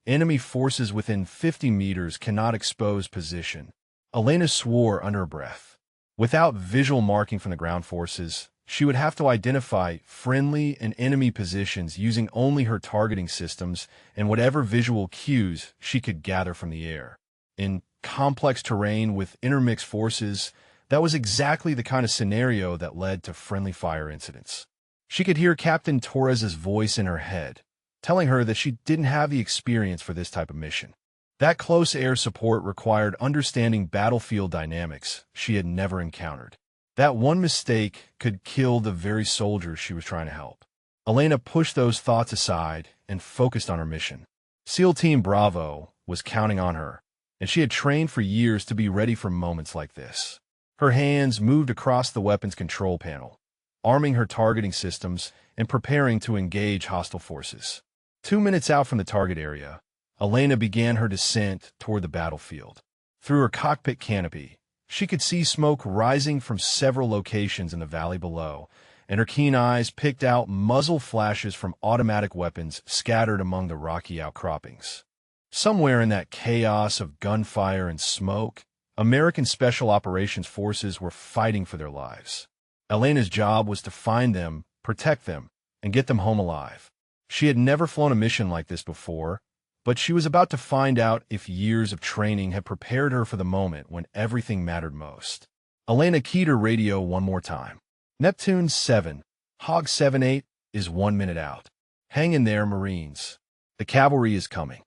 Enemy forces within 50 meters cannot expose position. Elena swore under her breath. Without visual marking from the ground forces, she would have to identify friendly and enemy positions using only her targeting systems and whatever visual cues she could gather from the air. In complex terrain with intermixed forces, that was exactly the kind of scenario that led to friendly fire incidents. She could hear Captain Torres's voice in her head, telling her that she didn't have the experience for this type of mission. That close air support required understanding battlefield dynamics she had never encountered. That one mistake could kill the very soldiers she was trying to help. Elena pushed those thoughts aside and focused on her mission. SEAL Team Bravo was counting on her, and she had trained for years to be ready for moments like this. Her hands moved across the weapons control panel, arming her targeting systems and preparing to engage hostile forces. 2 minutes out from the target area, Elena began her descent toward the battlefield. Through her cockpit canopy, she could see smoke rising from several locations in the valley below, and her keen eyes picked out muzzle flashes from automatic weapons scattered among the rocky outcroppings. Somewhere in that chaos of gunfire and smoke, American Special Operations Forces were fighting for their lives. Elena's job was to find them, protect them, and get them home alive. She had never flown a mission like this before, but she was about to find out if years of training had prepared her for the moment when everything mattered most. Elena keyed her radio one more time. Neptune 7, Hog 7-8 is 1 minute out. Hang in there, Marines. The cavalry is coming.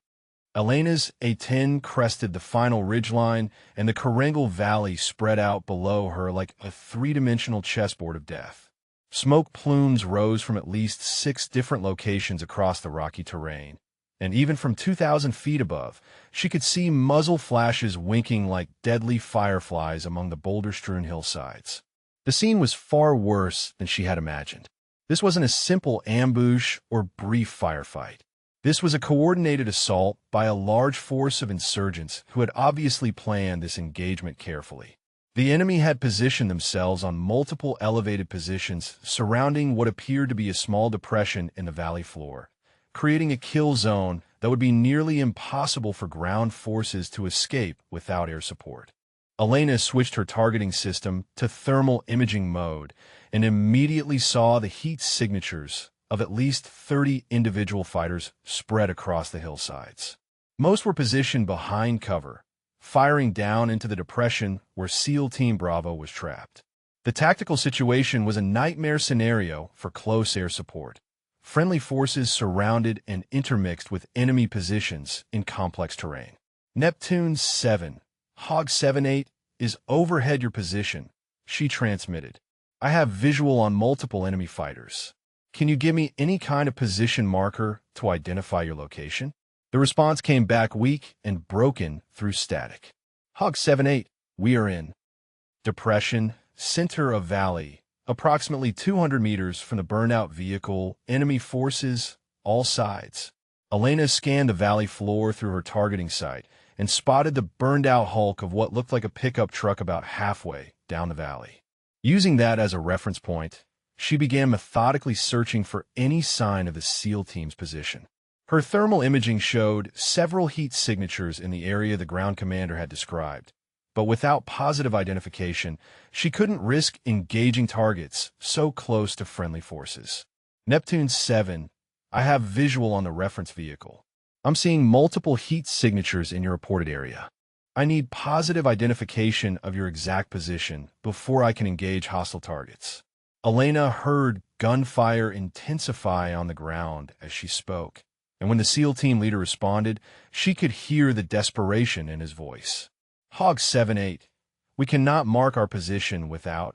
Elena's A-10 crested the final ridgeline, and the Karengal Valley spread out below her like a three-dimensional chessboard of death. Smoke plumes rose from at least 6 different locations across the rocky terrain, and even from 2,000 feet above, she could see muzzle flashes winking like deadly fireflies among the boulder-strewn hillsides. The scene was far worse than she had imagined. This wasn't a simple ambush or brief firefight. This was a coordinated assault by a large force of insurgents who had obviously planned this engagement carefully. The enemy had positioned themselves on multiple elevated positions surrounding what appeared to be a small depression in the valley floor, creating a kill zone that would be nearly impossible for ground forces to escape without air support. Elena switched her targeting system to thermal imaging mode and immediately saw the heat signatures of at least 30 individual fighters spread across the hillsides. Most were positioned behind cover, firing down into the depression where SEAL Team Bravo was trapped. The tactical situation was a nightmare scenario for close air support. Friendly forces surrounded and intermixed with enemy positions in complex terrain. Neptune 7, Hog 7-8 is overhead your position, she transmitted. I have visual on multiple enemy fighters. Can you give me any kind of position marker to identify your location? The response came back weak and broken through static. Hog 7-8, we are in depression, center of valley, approximately 200 meters from the burned-out vehicle, enemy forces, all sides. Elena scanned the valley floor through her targeting sight and spotted the burned-out hulk of what looked like a pickup truck about halfway down the valley. Using that as a reference point, she began methodically searching for any sign of the SEAL team's position. Her thermal imaging showed several heat signatures in the area the ground commander had described, but without positive identification, she couldn't risk engaging targets so close to friendly forces. Neptune 7, I have visual on the reference vehicle. I'm seeing multiple heat signatures in your reported area. I need positive identification of your exact position before I can engage hostile targets. Elena heard gunfire intensify on the ground as she spoke, and when the SEAL team leader responded, she could hear the desperation in his voice. Hog 7-8, we cannot mark our position without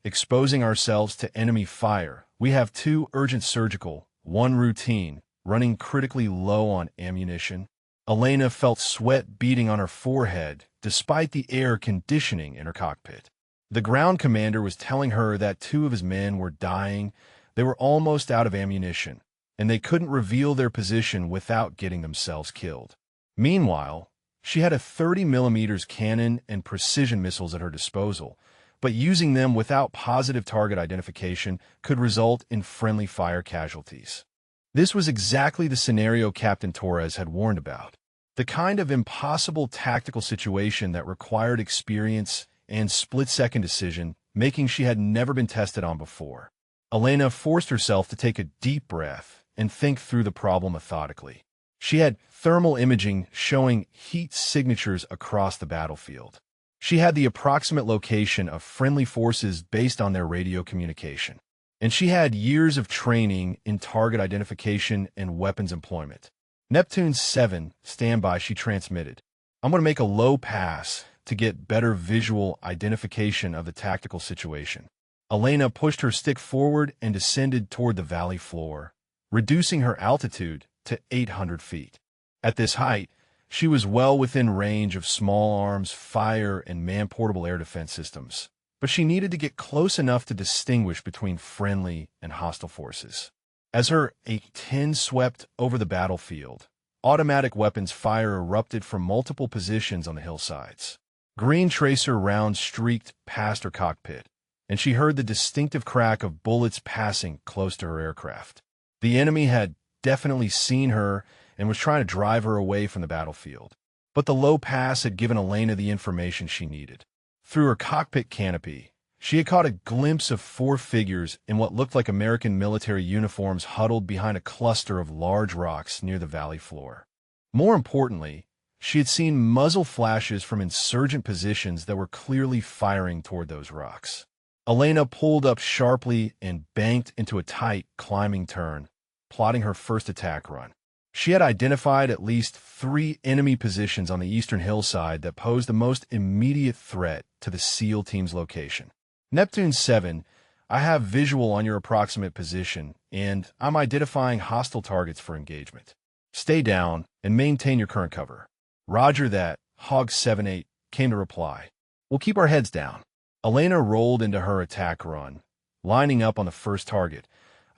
exposing ourselves to enemy fire. We have 2 urgent surgical, 1 routine, running critically low on ammunition. Elena felt sweat beading on her forehead despite the air conditioning in her cockpit. The ground commander was telling her that 2 of his men were dying, they were almost out of ammunition, and they couldn't reveal their position without getting themselves killed. Meanwhile, She had a 30mm cannon and precision missiles at her disposal, but using them without positive target identification could result in friendly fire casualties. This was exactly the scenario Captain Torres had warned about. The kind of impossible tactical situation that required experience and split-second decision-making she had never been tested on before. Elena forced herself to take a deep breath and think through the problem methodically. She had thermal imaging showing heat signatures across the battlefield. She had the approximate location of friendly forces based on their radio communication. And she had years of training in target identification and weapons employment. Neptune 7, standby, she transmitted. I'm going to make a low pass to get better visual identification of the tactical situation. Elena pushed her stick forward and descended toward the valley floor, reducing her altitude to 800 feet. At this height, she was well within range of small arms, fire, and man-portable air defense systems, but she needed to get close enough to distinguish between friendly and hostile forces. As her A-10 swept over the battlefield, automatic weapons fire erupted from multiple positions on the hillsides. Green tracer rounds streaked past her cockpit, and she heard the distinctive crack of bullets passing close to her aircraft. The enemy had definitely seen her and was trying to drive her away from the battlefield. But the low pass had given Elena the information she needed. Through her cockpit canopy, she had caught a glimpse of 4 figures in what looked like American military uniforms huddled behind a cluster of large rocks near the valley floor. More importantly, she had seen muzzle flashes from insurgent positions that were clearly firing toward those rocks. Elena pulled up sharply and banked into a tight, climbing turn, plotting her first attack run. She had identified at least 3 enemy positions on the eastern hillside that posed the most immediate threat to the SEAL team's location. Neptune 7, I have visual on your approximate position, and I'm identifying hostile targets for engagement. Stay down and maintain your current cover. Roger that, Hog 7-8 came to reply. We'll keep our heads down. Elena rolled into her attack run, lining up on the first target,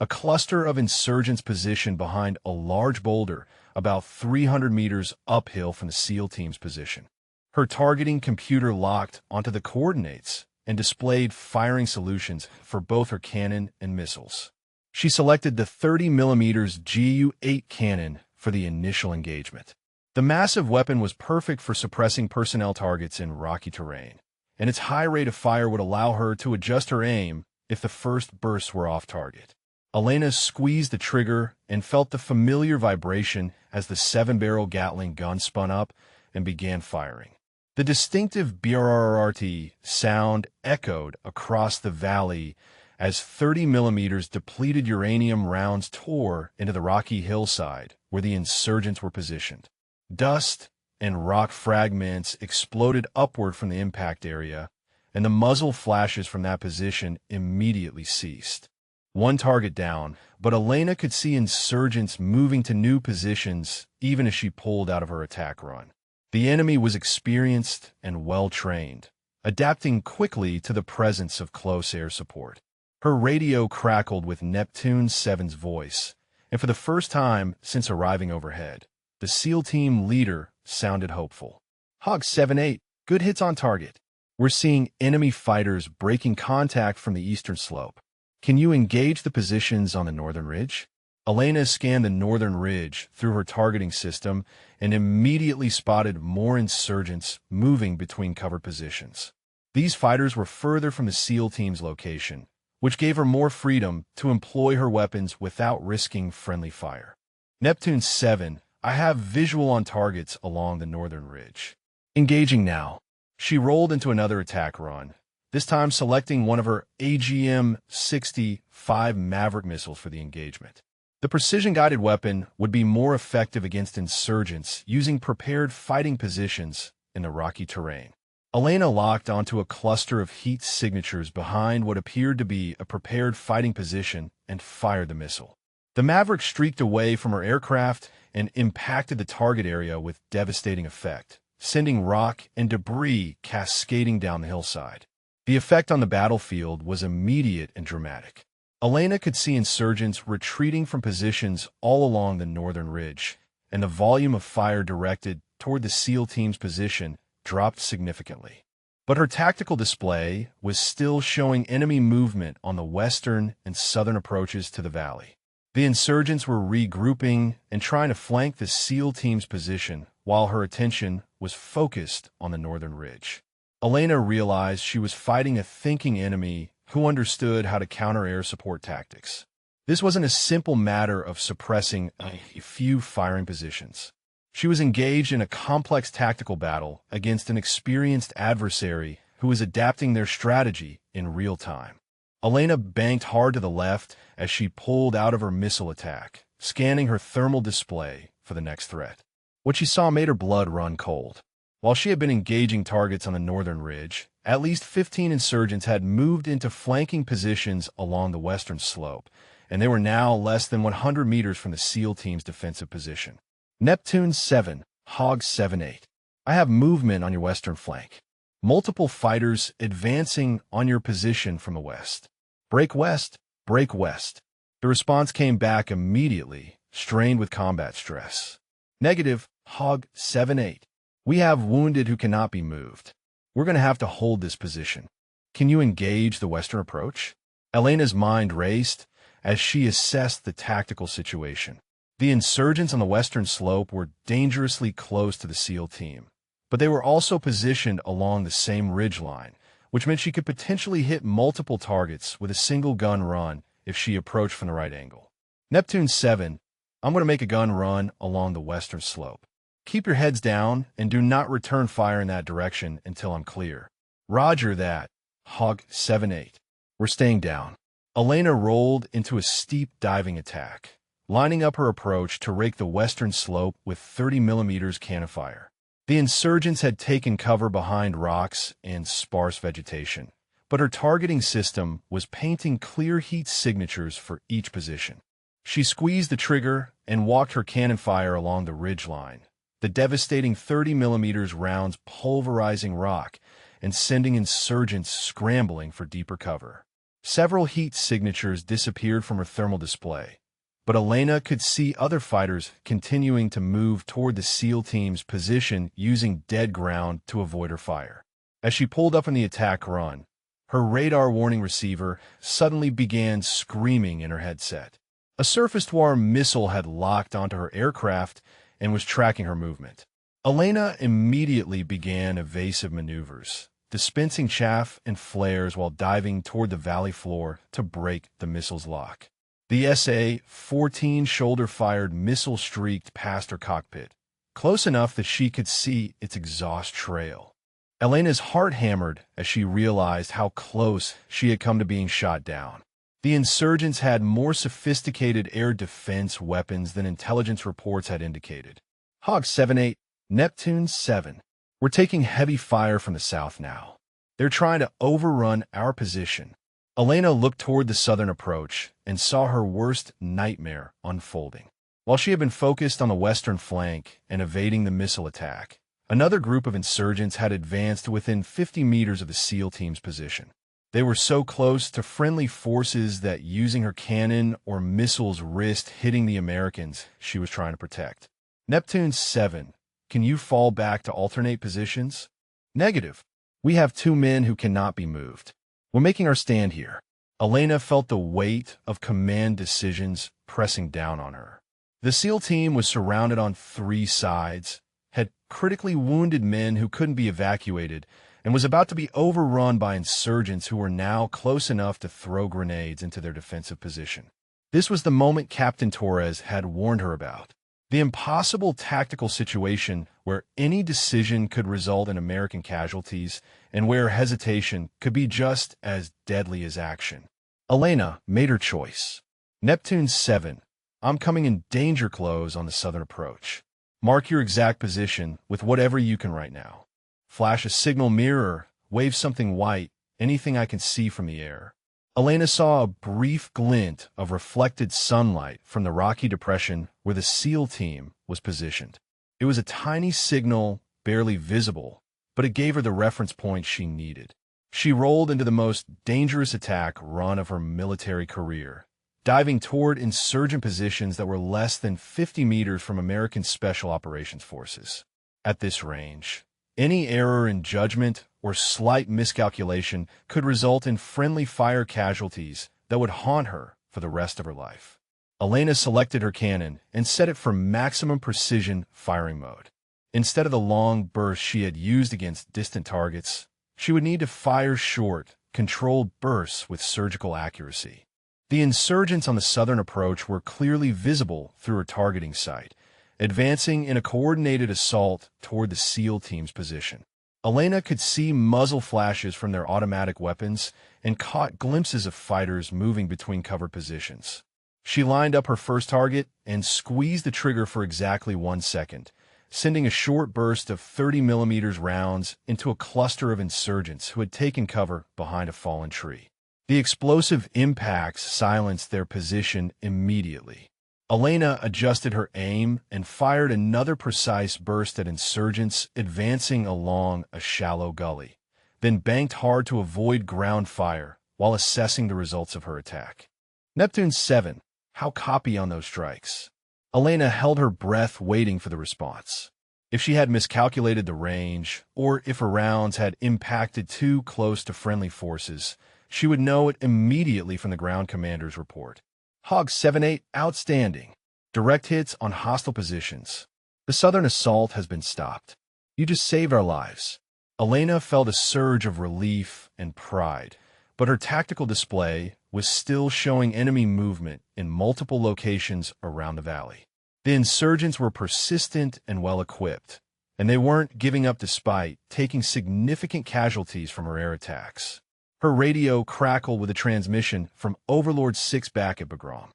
a cluster of insurgents positioned behind a large boulder about 300 meters uphill from the SEAL team's position. Her targeting computer locked onto the coordinates and displayed firing solutions for both her cannon and missiles. She selected the 30mm GU-8 cannon for the initial engagement. The massive weapon was perfect for suppressing personnel targets in rocky terrain, and its high rate of fire would allow her to adjust her aim if the first bursts were off target. Elena squeezed the trigger and felt the familiar vibration as the 7-barrel Gatling gun spun up and began firing. The distinctive BRRRT sound echoed across the valley as 30mm depleted uranium rounds tore into the rocky hillside where the insurgents were positioned. Dust and rock fragments exploded upward from the impact area, and the muzzle flashes from that position immediately ceased. One target down, but Elena could see insurgents moving to new positions even as she pulled out of her attack run. The enemy was experienced and well-trained, adapting quickly to the presence of close air support. Her radio crackled with Neptune 7's voice, and for the first time since arriving overhead, the SEAL team leader sounded hopeful. Hog 7-8, good hits on target. We're seeing enemy fighters breaking contact from the eastern slope. Can you engage the positions on the northern ridge? Elena scanned the northern ridge through her targeting system and immediately spotted more insurgents moving between covered positions. These fighters were further from the SEAL team's location, which gave her more freedom to employ her weapons without risking friendly fire. Neptune 7, I have visual on targets along the northern ridge. Engaging now. She rolled into another attack run, this time selecting one of her AGM-65 Maverick missiles for the engagement. The precision-guided weapon would be more effective against insurgents using prepared fighting positions in the rocky terrain. Elena locked onto a cluster of heat signatures behind what appeared to be a prepared fighting position and fired the missile. The Maverick streaked away from her aircraft and impacted the target area with devastating effect, sending rock and debris cascading down the hillside. The effect on the battlefield was immediate and dramatic. Elena could see insurgents retreating from positions all along the northern ridge, and the volume of fire directed toward the SEAL team's position dropped significantly. But her tactical display was still showing enemy movement on the western and southern approaches to the valley. The insurgents were regrouping and trying to flank the SEAL team's position while her attention was focused on the northern ridge. Elena realized she was fighting a thinking enemy who understood how to counter air support tactics. This wasn't a simple matter of suppressing a few firing positions. She was engaged in a complex tactical battle against an experienced adversary who was adapting their strategy in real time. Elena banked hard to the left as she pulled out of her missile attack, scanning her thermal display for the next threat. What she saw made her blood run cold. While she had been engaging targets on the northern ridge, at least 15 insurgents had moved into flanking positions along the western slope, and they were now less than 100 meters from the SEAL team's defensive position. Neptune 7, Hog 7-8. I have movement on your western flank. Multiple fighters advancing on your position from the west. Break west, break west. The response came back immediately, strained with combat stress. Negative, Hog 7-8. We have wounded who cannot be moved. We're going to have to hold this position. Can you engage the western approach? Elena's mind raced as she assessed the tactical situation. The insurgents on the western slope were dangerously close to the SEAL team, but they were also positioned along the same ridgeline, which meant she could potentially hit multiple targets with a single gun run if she approached from the right angle. Neptune 7, I'm going to make a gun run along the western slope. Keep your heads down and do not return fire in that direction until I'm clear. Roger that, Hog 7-8. We're staying down. Elena rolled into a steep diving attack, lining up her approach to rake the western slope with 30mm cannon fire. The insurgents had taken cover behind rocks and sparse vegetation, but her targeting system was painting clear heat signatures for each position. She squeezed the trigger and walked her cannon fire along the ridgeline, the devastating 30mm rounds pulverizing rock and sending insurgents scrambling for deeper cover. Several heat signatures disappeared from her thermal display, but Elena could see other fighters continuing to move toward the SEAL team's position using dead ground to avoid her fire. As she pulled up in the attack run, her radar warning receiver suddenly began screaming in her headset. A surface-to-air missile had locked onto her aircraft and was tracking her movement. Elena immediately began evasive maneuvers, dispensing chaff and flares while diving toward the valley floor to break the missile's lock. The SA-14 shoulder-fired missile streaked past her cockpit, close enough that she could see its exhaust trail. Elena's heart hammered as she realized how close she had come to being shot down. The insurgents had more sophisticated air defense weapons than intelligence reports had indicated. Hog 7-8, Neptune 7. We're taking heavy fire from the south now. They're trying to overrun our position. Elena looked toward the southern approach and saw her worst nightmare unfolding. While she had been focused on the western flank and evading the missile attack, another group of insurgents had advanced to within 50 meters of the SEAL team's position. They were so close to friendly forces that using her cannon or missiles risked hitting the Americans she was trying to protect. Neptune 7, can you fall back to alternate positions? Negative. We have 2 men who cannot be moved. We're making our stand here. Elena felt the weight of command decisions pressing down on her. The SEAL team was surrounded on 3 sides, had critically wounded men who couldn't be evacuated, and was about to be overrun by insurgents who were now close enough to throw grenades into their defensive position. This was the moment Captain Torres had warned her about. The impossible tactical situation where any decision could result in American casualties and where hesitation could be just as deadly as action. Elena made her choice. Neptune 7, I'm coming in danger close on the southern approach. Mark your exact position with whatever you can right now. Flash a signal mirror, wave something white, anything I can see from the air. Elena saw a brief glint of reflected sunlight from the rocky depression where the SEAL team was positioned. It was a tiny signal, barely visible, but it gave her the reference point she needed. She rolled into the most dangerous attack run of her military career, diving toward insurgent positions that were less than 50 meters from American Special Operations Forces. At this range, any error in judgment or slight miscalculation could result in friendly fire casualties that would haunt her for the rest of her life. Elena selected her cannon and set it for maximum precision firing mode. Instead of the long bursts she had used against distant targets, she would need to fire short, controlled bursts with surgical accuracy. The insurgents on the southern approach were clearly visible through her targeting sight, advancing in a coordinated assault toward the SEAL team's position. Elena could see muzzle flashes from their automatic weapons and caught glimpses of fighters moving between covered positions. She lined up her first target and squeezed the trigger for exactly 1 second, sending a short burst of 30mm rounds into a cluster of insurgents who had taken cover behind a fallen tree. The explosive impacts silenced their position immediately. Elena adjusted her aim and fired another precise burst at insurgents advancing along a shallow gully, then banked hard to avoid ground fire while assessing the results of her attack. Neptune 7, how copy on those strikes? Elena held her breath waiting for the response. If she had miscalculated the range, or if her rounds had impacted too close to friendly forces, she would know it immediately from the ground commander's report. Hog 7-8, outstanding. Direct hits on hostile positions. The southern assault has been stopped. You just saved our lives. Elena felt a surge of relief and pride, but her tactical display was still showing enemy movement in multiple locations around the valley. The insurgents were persistent and well-equipped, and they weren't giving up despite taking significant casualties from her air attacks. Her radio crackled with a transmission from Overlord 6 back at Bagram.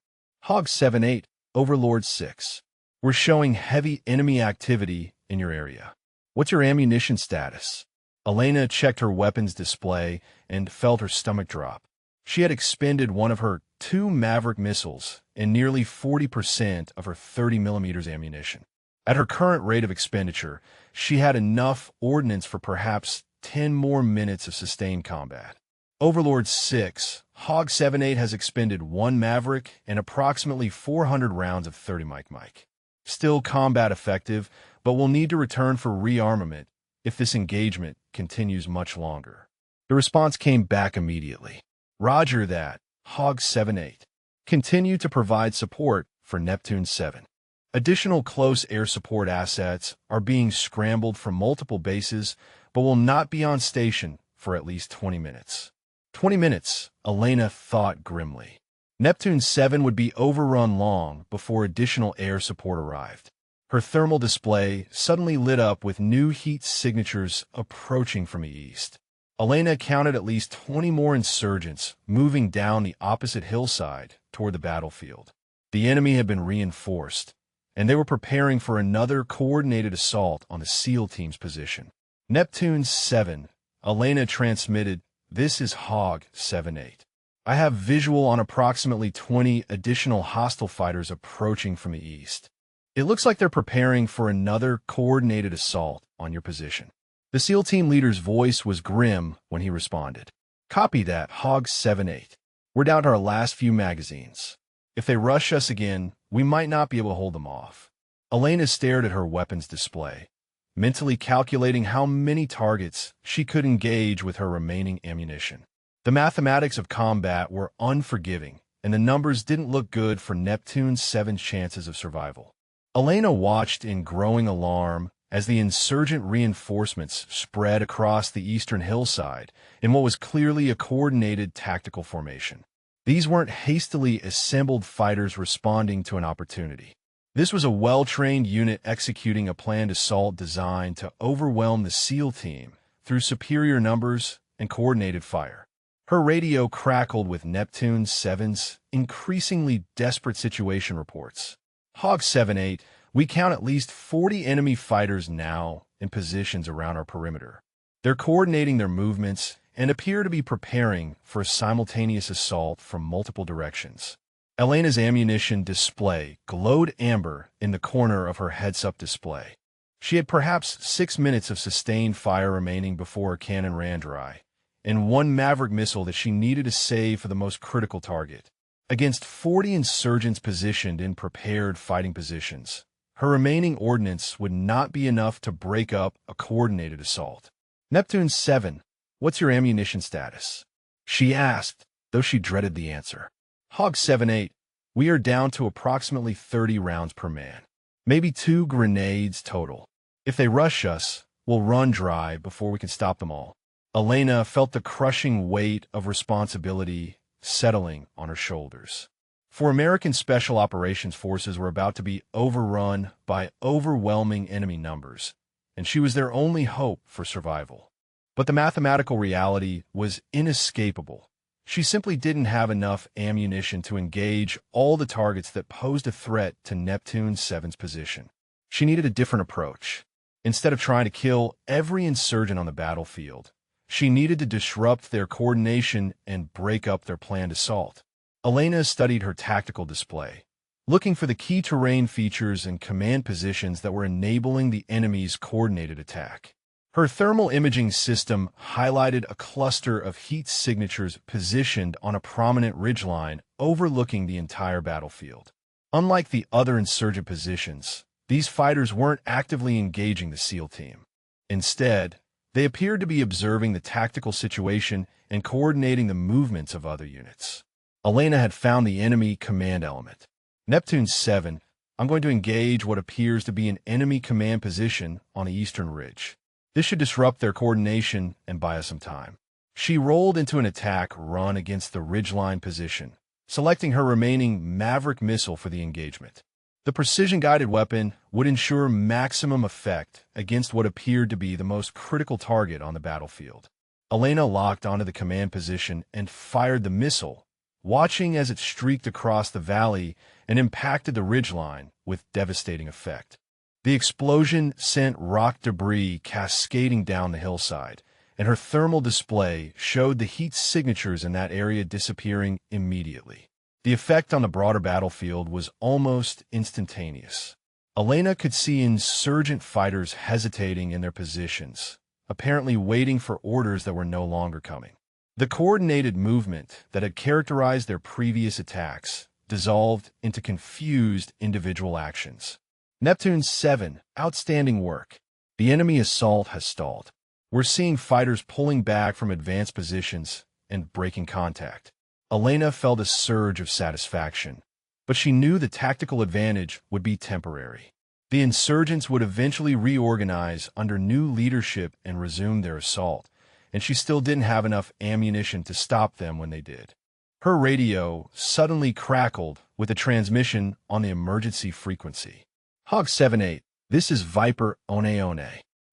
Hog 7-8, Overlord 6. We're showing heavy enemy activity in your area. What's your ammunition status? Elena checked her weapons display and felt her stomach drop. She had expended one of her 2 Maverick missiles and nearly 40% of her 30mm ammunition. At her current rate of expenditure, she had enough ordnance for perhaps 10 more minutes of sustained combat. Overlord 6, Hog 7-8 has expended 1 Maverick and approximately 400 rounds of 30 Mike. Still combat effective, but will need to return for rearmament if this engagement continues much longer. The response came back immediately. Roger that, Hog 7-8. Continue to provide support for Neptune 7. Additional close air support assets are being scrambled from multiple bases, but will not be on station for at least 20 minutes. 20 minutes, Elena thought grimly. Neptune 7 would be overrun long before additional air support arrived. Her thermal display suddenly lit up with new heat signatures approaching from the east. Elena counted at least 20 more insurgents moving down the opposite hillside toward the battlefield. The enemy had been reinforced, and they were preparing for another coordinated assault on the SEAL team's position. Neptune 7, Elena transmitted, "This is Hog 7-8. I have visual on approximately 20 additional hostile fighters approaching from the east. It looks like they're preparing for another coordinated assault on your position." The SEAL team leader's voice was grim when he responded. "Copy that, Hog 7-8. We're down to our last few magazines. If they rush us again, we might not be able to hold them off." Elena stared at her weapons display, mentally calculating how many targets she could engage with her remaining ammunition. The mathematics of combat were unforgiving, and the numbers didn't look good for Neptune 7's chances of survival. Elena watched in growing alarm as the insurgent reinforcements spread across the eastern hillside in what was clearly a coordinated tactical formation. These weren't hastily assembled fighters responding to an opportunity. This was a well-trained unit executing a planned assault designed to overwhelm the SEAL team through superior numbers and coordinated fire. Her radio crackled with Neptune 7's increasingly desperate situation reports. Hog 7-8, we count at least 40 enemy fighters now in positions around our perimeter. They're coordinating their movements and appear to be preparing for a simultaneous assault from multiple directions. Elena's ammunition display glowed amber in the corner of her heads-up display. She had perhaps 6 minutes of sustained fire remaining before her cannon ran dry, and 1 Maverick missile that she needed to save for the most critical target. Against 40 insurgents positioned in prepared fighting positions, her remaining ordnance would not be enough to break up a coordinated assault. Neptune 7, what's your ammunition status? She asked, though she dreaded the answer. Hog 7-8, we are down to approximately 30 rounds per man. Maybe 2 grenades total. If they rush us, we'll run dry before we can stop them all. Elena felt the crushing weight of responsibility settling on her shoulders. For American Special Operations Forces were about to be overrun by overwhelming enemy numbers, and she was their only hope for survival. But the mathematical reality was inescapable. She simply didn't have enough ammunition to engage all the targets that posed a threat to Neptune 7's position. She needed a different approach. Instead of trying to kill every insurgent on the battlefield, she needed to disrupt their coordination and break up their planned assault. Elena studied her tactical display, looking for the key terrain features and command positions that were enabling the enemy's coordinated attack. Her thermal imaging system highlighted a cluster of heat signatures positioned on a prominent ridgeline overlooking the entire battlefield. Unlike the other insurgent positions, these fighters weren't actively engaging the SEAL team. Instead, they appeared to be observing the tactical situation and coordinating the movements of other units. Elena had found the enemy command element. Neptune 7, I'm going to engage what appears to be an enemy command position on the eastern ridge. This should disrupt their coordination and buy us some time. She rolled into an attack run against the ridgeline position, selecting her remaining Maverick missile for the engagement. The precision-guided weapon would ensure maximum effect against what appeared to be the most critical target on the battlefield. Elena locked onto the command position and fired the missile, watching as it streaked across the valley and impacted the ridgeline with devastating effect. The explosion sent rock debris cascading down the hillside, and her thermal display showed the heat signatures in that area disappearing immediately. The effect on the broader battlefield was almost instantaneous. Elena could see insurgent fighters hesitating in their positions, apparently waiting for orders that were no longer coming. The coordinated movement that had characterized their previous attacks dissolved into confused individual actions. Neptune 7, outstanding work. The enemy assault has stalled. We're seeing fighters pulling back from advanced positions and breaking contact. Elena felt a surge of satisfaction, but she knew the tactical advantage would be temporary. The insurgents would eventually reorganize under new leadership and resume their assault, and she still didn't have enough ammunition to stop them when they did. Her radio suddenly crackled with a transmission on the emergency frequency. Hog 7-8, this is Viper One.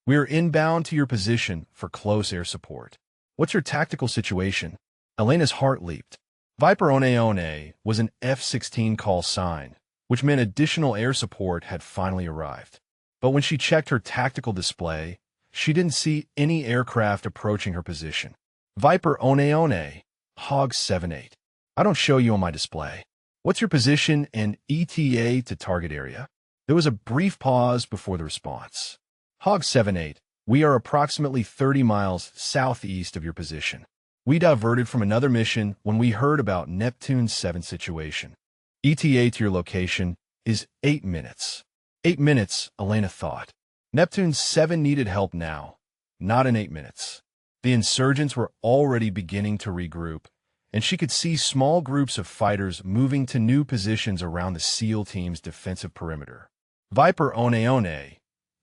We are inbound to your position for close air support. What's your tactical situation? Elena's heart leaped. Viper One was an F-16 call sign, which meant additional air support had finally arrived. But when she checked her tactical display, she didn't see any aircraft approaching her position. Viper One, Hog 7-8. I don't show you on my display. What's your position and ETA to target area? There was a brief pause before the response. Hog 7-8, we are approximately 30 miles southeast of your position. We diverted from another mission when we heard about Neptune 7's situation. ETA to your location is 8 minutes. 8 minutes, Elena thought. Neptune 7 needed help now, not in 8 minutes. The insurgents were already beginning to regroup, and she could see small groups of fighters moving to new positions around the SEAL team's defensive perimeter. Viper One,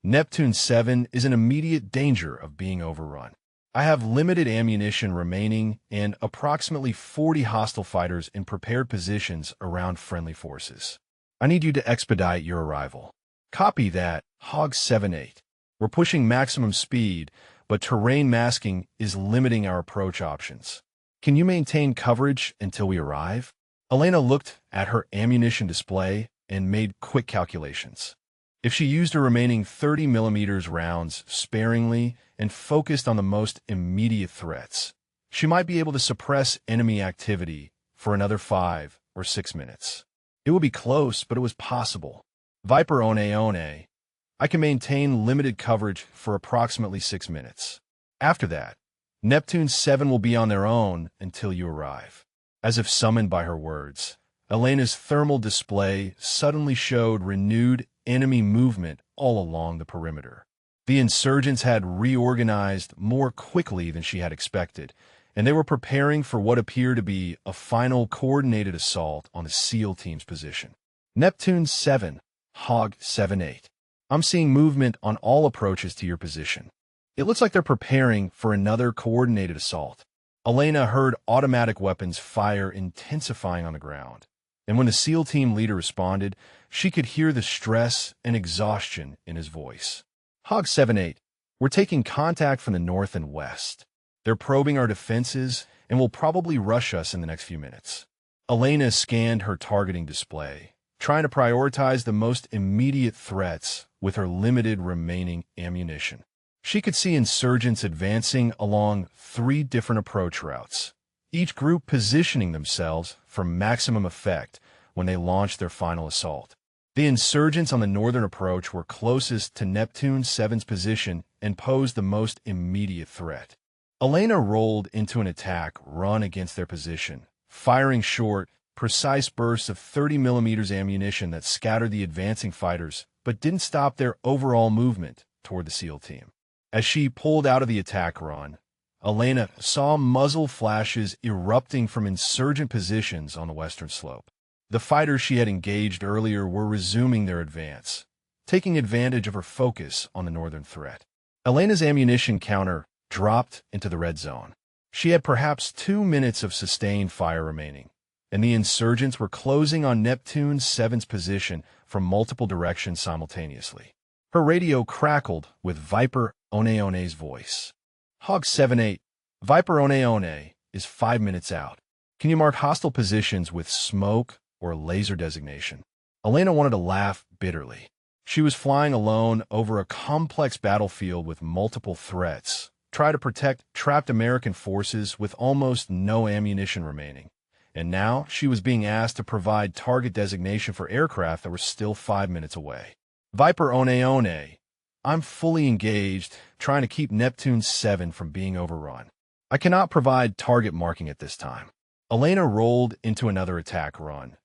Neptune 7 is in immediate danger of being overrun. I have limited ammunition remaining and approximately 40 hostile fighters in prepared positions around friendly forces. I need you to expedite your arrival. Copy that, Hog 7-8. We're pushing maximum speed, but terrain masking is limiting our approach options. Can you maintain coverage until we arrive? Elena looked at her ammunition display and made quick calculations. If she used her remaining 30mm rounds sparingly and focused on the most immediate threats, she might be able to suppress enemy activity for another 5 or 6 minutes. It would be close, but it was possible. Viper One, I can maintain limited coverage for approximately 6 minutes. After that, Neptune 7 will be on their own until you arrive. As if summoned by her words, Elena's thermal display suddenly showed renewed enemy movement all along the perimeter. The insurgents had reorganized more quickly than she had expected, and they were preparing for what appeared to be a final coordinated assault on the SEAL team's position. Neptune 7, Hog 7-8. I'm seeing movement on all approaches to your position. It looks like they're preparing for another coordinated assault. Elena heard automatic weapons fire intensifying on the ground, and when the SEAL team leader responded, she could hear the stress and exhaustion in his voice. Hog 7-8, we're taking contact from the north and west. They're probing our defenses and will probably rush us in the next few minutes. Elena scanned her targeting display, trying to prioritize the most immediate threats with her limited remaining ammunition. She could see insurgents advancing along 3 different approach routes, each group positioning themselves for maximum effect when they launched their final assault. The insurgents on the northern approach were closest to Neptune 7's position and posed the most immediate threat. Elena rolled into an attack run against their position, firing short, precise bursts of 30mm ammunition that scattered the advancing fighters but didn't stop their overall movement toward the SEAL team. As she pulled out of the attack run, Elena saw muzzle flashes erupting from insurgent positions on the western slope. The fighters she had engaged earlier were resuming their advance, taking advantage of her focus on the northern threat. Elena's ammunition counter dropped into the red zone. She had perhaps 2 minutes of sustained fire remaining, and the insurgents were closing on Neptune 7's position from multiple directions simultaneously. Her radio crackled with Viper One's voice. Hog 7-8, Viper One is 5 minutes out. Can you mark hostile positions with smoke or laser designation? Elena wanted to laugh bitterly. She was flying alone over a complex battlefield with multiple threats, try to protect trapped American forces with almost no ammunition remaining. And now she was being asked to provide target designation for aircraft that were still 5 minutes away. Viper One, I'm fully engaged, trying to keep Neptune 7 from being overrun. I cannot provide target marking at this time. Elena rolled into another attack run,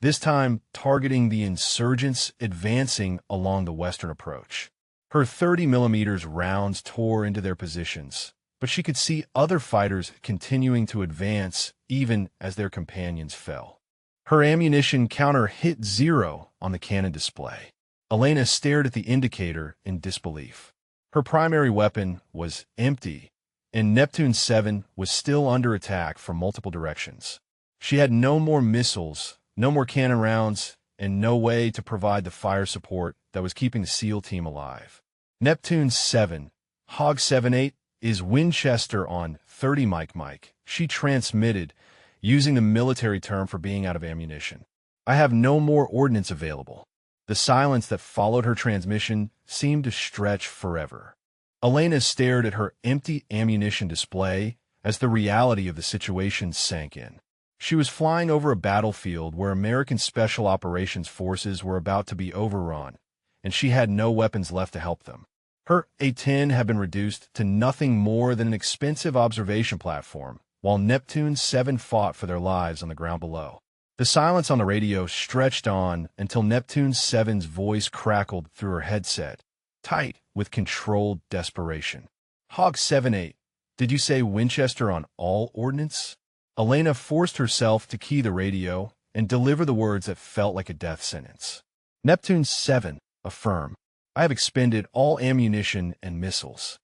this time targeting the insurgents advancing along the western approach. Her 30mm rounds tore into their positions, but she could see other fighters continuing to advance even as their companions fell. Her ammunition counter hit 0 on the cannon display. Elena stared at the indicator in disbelief. Her primary weapon was empty, and Neptune 7 was still under attack from multiple directions. She had no more missiles, no more cannon rounds, and no way to provide the fire support that was keeping the SEAL team alive. Neptune 7, Hog 7-8, is Winchester on 30 Mike. She transmitted, using the military term for being out of ammunition. I have no more ordnance available. The silence that followed her transmission seemed to stretch forever. Elena stared at her empty ammunition display as the reality of the situation sank in. She was flying over a battlefield where American Special Operations Forces were about to be overrun, and she had no weapons left to help them. Her A-10 had been reduced to nothing more than an expensive observation platform, while Neptune 7 fought for their lives on the ground below. The silence on the radio stretched on until Neptune 7's voice crackled through her headset, tight with controlled desperation. Hog 7-8, did you say Winchester on all ordnance? Elena forced herself to key the radio and deliver the words that felt like a death sentence. Neptune 7, affirm. I have expended all ammunition and missiles.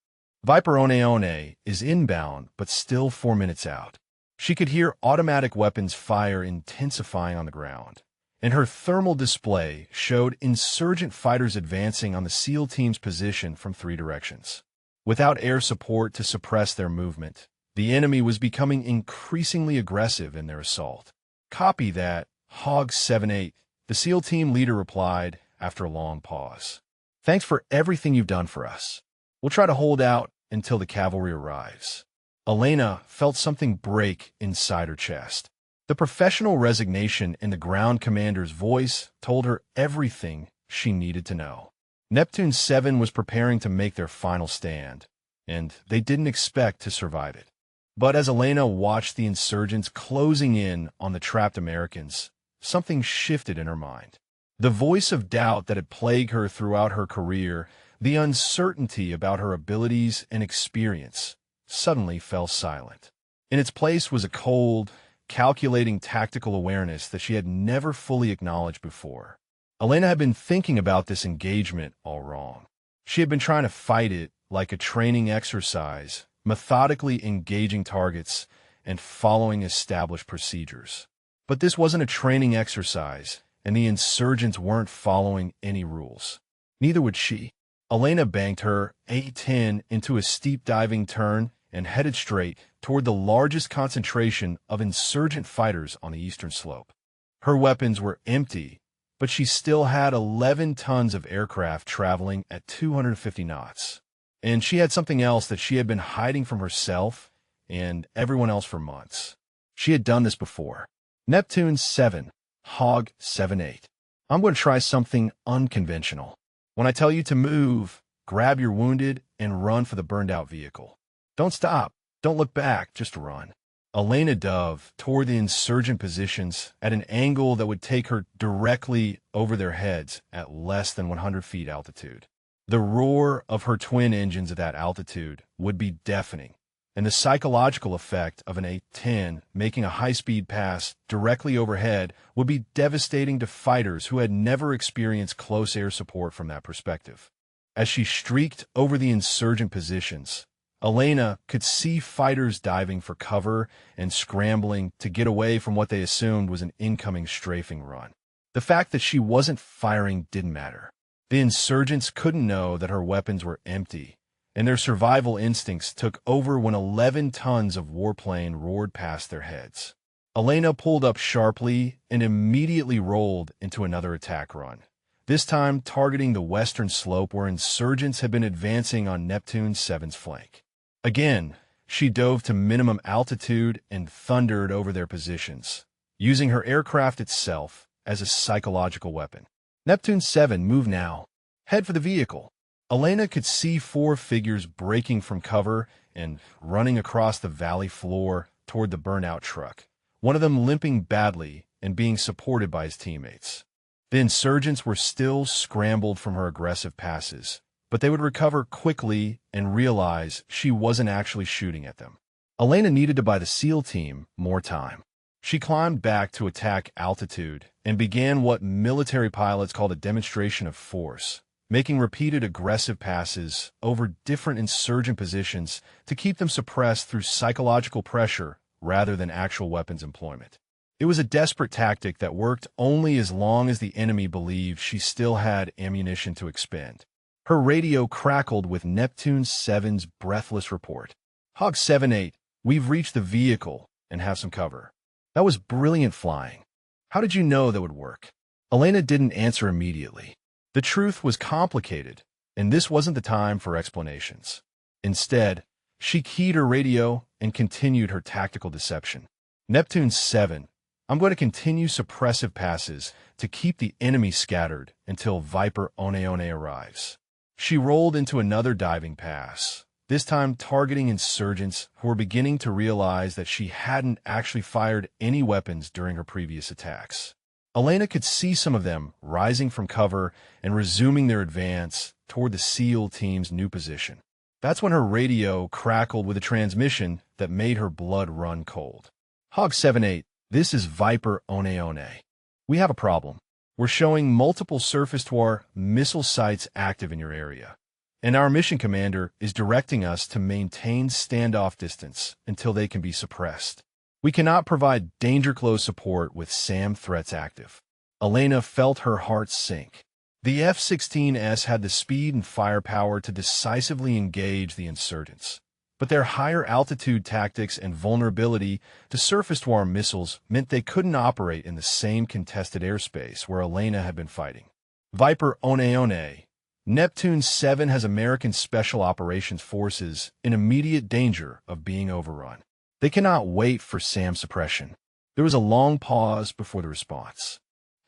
Viper One is inbound, but still 4 minutes out. She could hear automatic weapons fire intensifying on the ground, and her thermal display showed insurgent fighters advancing on the SEAL team's position from 3 directions. Without air support to suppress their movement, the enemy was becoming increasingly aggressive in their assault. Copy that, Hog 7-8, the SEAL team leader replied after a long pause. Thanks for everything you've done for us. We'll try to hold out until the cavalry arrives. Elena felt something break inside her chest. The professional resignation in the ground commander's voice told her everything she needed to know. Neptune 7 was preparing to make their final stand, and they didn't expect to survive it. But as Elena watched the insurgents closing in on the trapped Americans, something shifted in her mind. The voice of doubt that had plagued her throughout her career, the uncertainty about her abilities and experience, suddenly fell silent. In its place was a cold, calculating tactical awareness that she had never fully acknowledged before. Elena had been thinking about this engagement all wrong. She had been trying to fight it like a training exercise, methodically engaging targets and following established procedures. But this wasn't a training exercise, and the insurgents weren't following any rules. Neither would she. Elena banked her A-10 into a steep diving turn and headed straight toward the largest concentration of insurgent fighters on the eastern slope. Her weapons were empty, but she still had 11 tons of aircraft traveling at 250 knots. And she had something else that she had been hiding from herself and everyone else for months. She had done this before. Neptune 7, Hog 7-8. I'm going to try something unconventional. When I tell you to move, grab your wounded and run for the burned-out vehicle. Don't stop. Don't look back. Just run. Elena dove toward the insurgent positions at an angle that would take her directly over their heads at less than 100 feet altitude. The roar of her twin engines at that altitude would be deafening, and the psychological effect of an A-10 making a high-speed pass directly overhead would be devastating to fighters who had never experienced close air support from that perspective. As she streaked over the insurgent positions, Elena could see fighters diving for cover and scrambling to get away from what they assumed was an incoming strafing run. The fact that she wasn't firing didn't matter. The insurgents couldn't know that her weapons were empty, and their survival instincts took over when 11 tons of warplane roared past their heads. Elena pulled up sharply and immediately rolled into another attack run, this time targeting the western slope where insurgents had been advancing on Neptune 7's flank. Again, she dove to minimum altitude and thundered over their positions, using her aircraft itself as a psychological weapon. Neptune 7, move now. Head for the vehicle. Elena could see 4 figures breaking from cover and running across the valley floor toward the burnout truck, one of them limping badly and being supported by his teammates. The insurgents were still scrambled from her aggressive passes, but they would recover quickly and realize she wasn't actually shooting at them. Elena needed to buy the SEAL team more time. She climbed back to attack altitude and began what military pilots called a demonstration of force, making repeated aggressive passes over different insurgent positions to keep them suppressed through psychological pressure rather than actual weapons employment. It was a desperate tactic that worked only as long as the enemy believed she still had ammunition to expend. Her radio crackled with Neptune 7's breathless report. Hog 7-8, we've reached the vehicle and have some cover. That was brilliant flying. How did you know that would work? Elena didn't answer immediately. The truth was complicated, and this wasn't the time for explanations. Instead, she keyed her radio and continued her tactical deception. Neptune 7, I'm going to continue suppressive passes to keep the enemy scattered until Viper One arrives. She rolled into another diving pass, this time targeting insurgents who were beginning to realize that she hadn't actually fired any weapons during her previous attacks. Elena could see some of them rising from cover and resuming their advance toward the SEAL team's new position. That's when her radio crackled with a transmission that made her blood run cold. Hog 7-8, this is Viper One. We have a problem. We're showing multiple surface-to-air missile sites active in your area, and our mission commander is directing us to maintain standoff distance until they can be suppressed. We cannot provide danger-close support with SAM threats active. Elena felt her heart sink. The F-16S had the speed and firepower to decisively engage the insurgents, but their higher altitude tactics and vulnerability to surface-to-air missiles meant they couldn't operate in the same contested airspace where Elena had been fighting. Viper One, Neptune 7 has American Special Operations Forces in immediate danger of being overrun. They cannot wait for SAM suppression. There was a long pause before the response.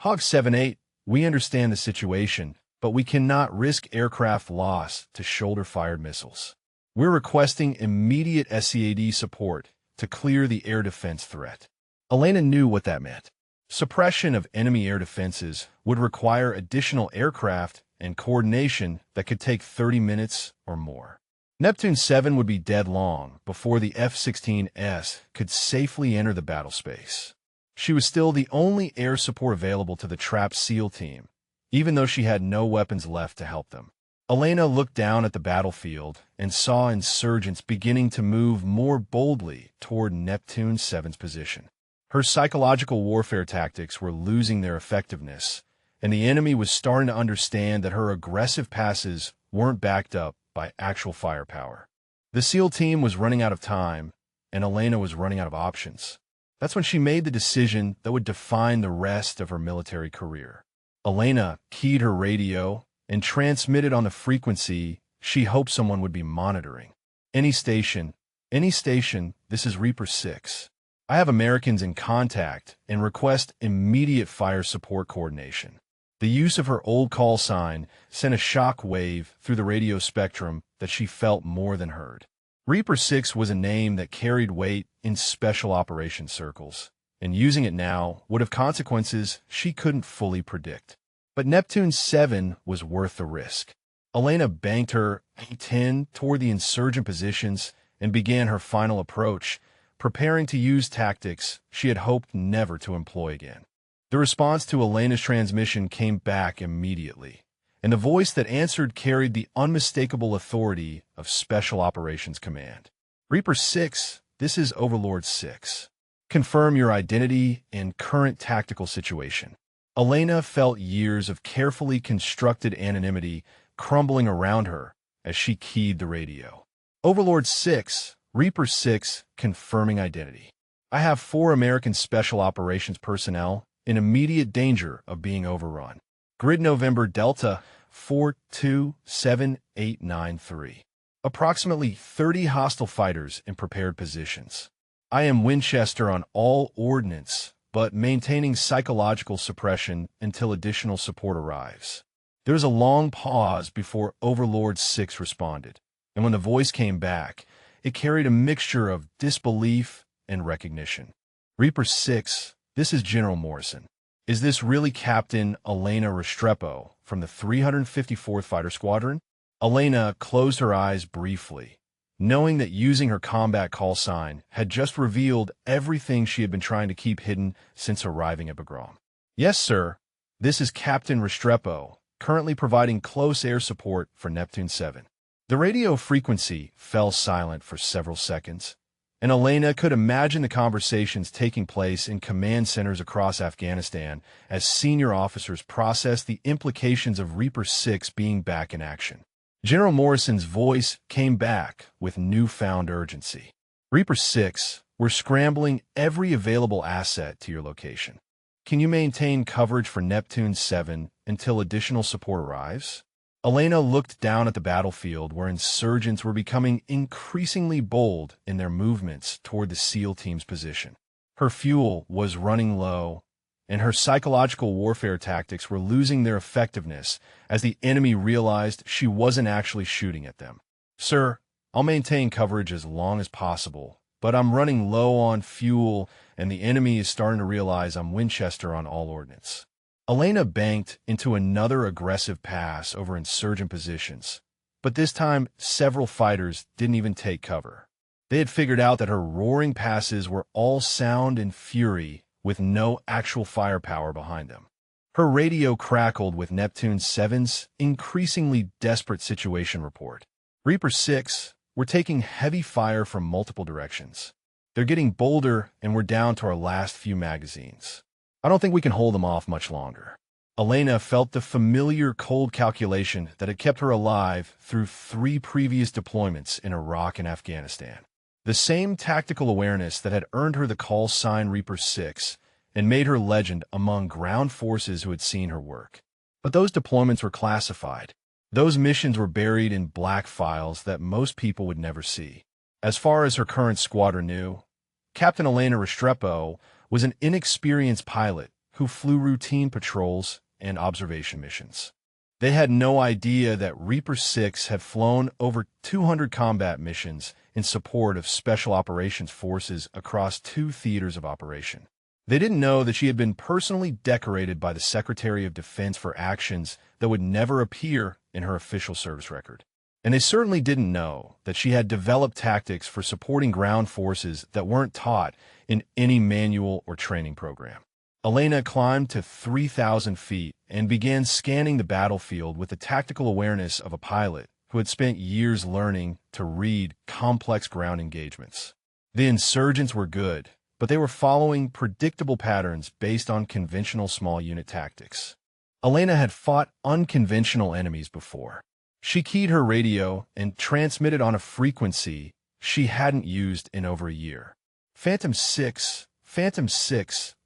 Hog 7-8, we understand the situation, but we cannot risk aircraft loss to shoulder-fired missiles. We're requesting immediate SCAD support to clear the air defense threat. Elena knew what that meant. Suppression of enemy air defenses would require additional aircraft and coordination that could take 30 minutes or more. Neptune 7 would be dead long before the F-16S could safely enter the battle space. She was still the only air support available to the trapped SEAL team, even though she had no weapons left to help them. Elena looked down at the battlefield and saw insurgents beginning to move more boldly toward Neptune 7's position. Her psychological warfare tactics were losing their effectiveness, and the enemy was starting to understand that her aggressive passes weren't backed up by actual firepower. The SEAL team was running out of time, and Elena was running out of options. That's when she made the decision that would define the rest of her military career. Elena keyed her radio and transmitted on the frequency she hoped someone would be monitoring. Any station, this is Reaper 6. I have Americans in contact and request immediate fire support coordination. The use of her old call sign sent a shock wave through the radio spectrum that she felt more than heard. Reaper 6 was a name that carried weight in special operations circles, and using it now would have consequences she couldn't fully predict. But Neptune 7 was worth the risk. Elena banked her A-10 toward the insurgent positions and began her final approach, preparing to use tactics she had hoped never to employ again. The response to Elena's transmission came back immediately, and the voice that answered carried the unmistakable authority of Special Operations Command. Reaper 6, this is Overlord 6. Confirm your identity and current tactical situation. Elena felt years of carefully constructed anonymity crumbling around her as she keyed the radio. Overlord 6, Reaper 6, confirming identity. I have 4 American Special Operations personnel in immediate danger of being overrun. Grid November Delta 427893. Approximately 30 hostile fighters in prepared positions. I am Winchester on all ordnance, but maintaining psychological suppression until additional support arrives. There was a long pause before Overlord 6 responded, and when the voice came back, it carried a mixture of disbelief and recognition. Reaper 6, this is General Morrison. Is this really Captain Elena Restrepo from the 354th Fighter Squadron? Elena closed her eyes briefly, knowing that using her combat call sign had just revealed everything she had been trying to keep hidden since arriving at Bagram. Yes, sir. This is Captain Restrepo, currently providing close air support for Neptune 7. The radio frequency fell silent for several seconds, and Elena could imagine the conversations taking place in command centers across Afghanistan as senior officers processed the implications of Reaper 6 being back in action. General Morrison's voice came back with newfound urgency. Reaper 6, we're scrambling every available asset to your location. Can you maintain coverage for Neptune 7 until additional support arrives? Elena looked down at the battlefield where insurgents were becoming increasingly bold in their movements toward the SEAL team's position. Her fuel was running low, and her psychological warfare tactics were losing their effectiveness as the enemy realized she wasn't actually shooting at them. Sir, I'll maintain coverage as long as possible, but I'm running low on fuel, and the enemy is starting to realize I'm Winchester on all ordnance. Elena banked into another aggressive pass over insurgent positions, but this time several fighters didn't even take cover. They had figured out that her roaring passes were all sound and fury with no actual firepower behind them. Her radio crackled with Neptune 7's increasingly desperate situation report. Reaper 6, we're taking heavy fire from multiple directions. They're getting bolder and we're down to our last few magazines. I don't think we can hold them off much longer. Elena felt the familiar cold calculation that had kept her alive through 3 previous deployments in Iraq and Afghanistan. The same tactical awareness that had earned her the call sign Reaper 6 and made her legend among ground forces who had seen her work. But those deployments were classified. Those missions were buried in black files that most people would never see. As far as her current squadron knew, Captain Elena Restrepo was an inexperienced pilot who flew routine patrols and observation missions. They had no idea that Reaper 6 had flown over 200 combat missions in support of Special Operations Forces across 2 theaters of operation. They didn't know that she had been personally decorated by the Secretary of Defense for actions that would never appear in her official service record. And they certainly didn't know that she had developed tactics for supporting ground forces that weren't taught in any manual or training program. Elena climbed to 3,000 feet and began scanning the battlefield with the tactical awareness of a pilot who had spent years learning to read complex ground engagements. The insurgents were good, but they were following predictable patterns based on conventional small unit tactics. Elena had fought unconventional enemies before. She keyed her radio and transmitted on a frequency she hadn't used in over a year. Phantom 6,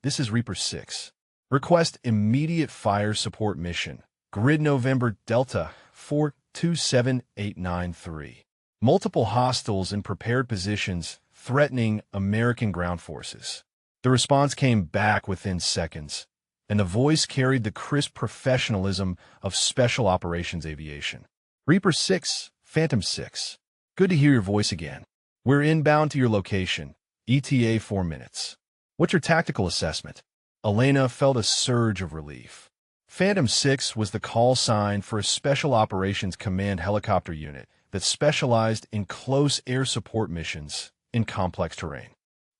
this is Reaper 6. Request immediate fire support mission. Grid November Delta 427893. Multiple hostiles in prepared positions threatening American ground forces. The response came back within seconds, and the voice carried the crisp professionalism of Special Operations Aviation. Reaper 6, Phantom 6. Good to hear your voice again. We're inbound to your location. ETA 4 minutes. What's your tactical assessment? Elena felt a surge of relief. Phantom 6 was the call sign for a Special Operations Command helicopter unit that specialized in close air support missions in complex terrain.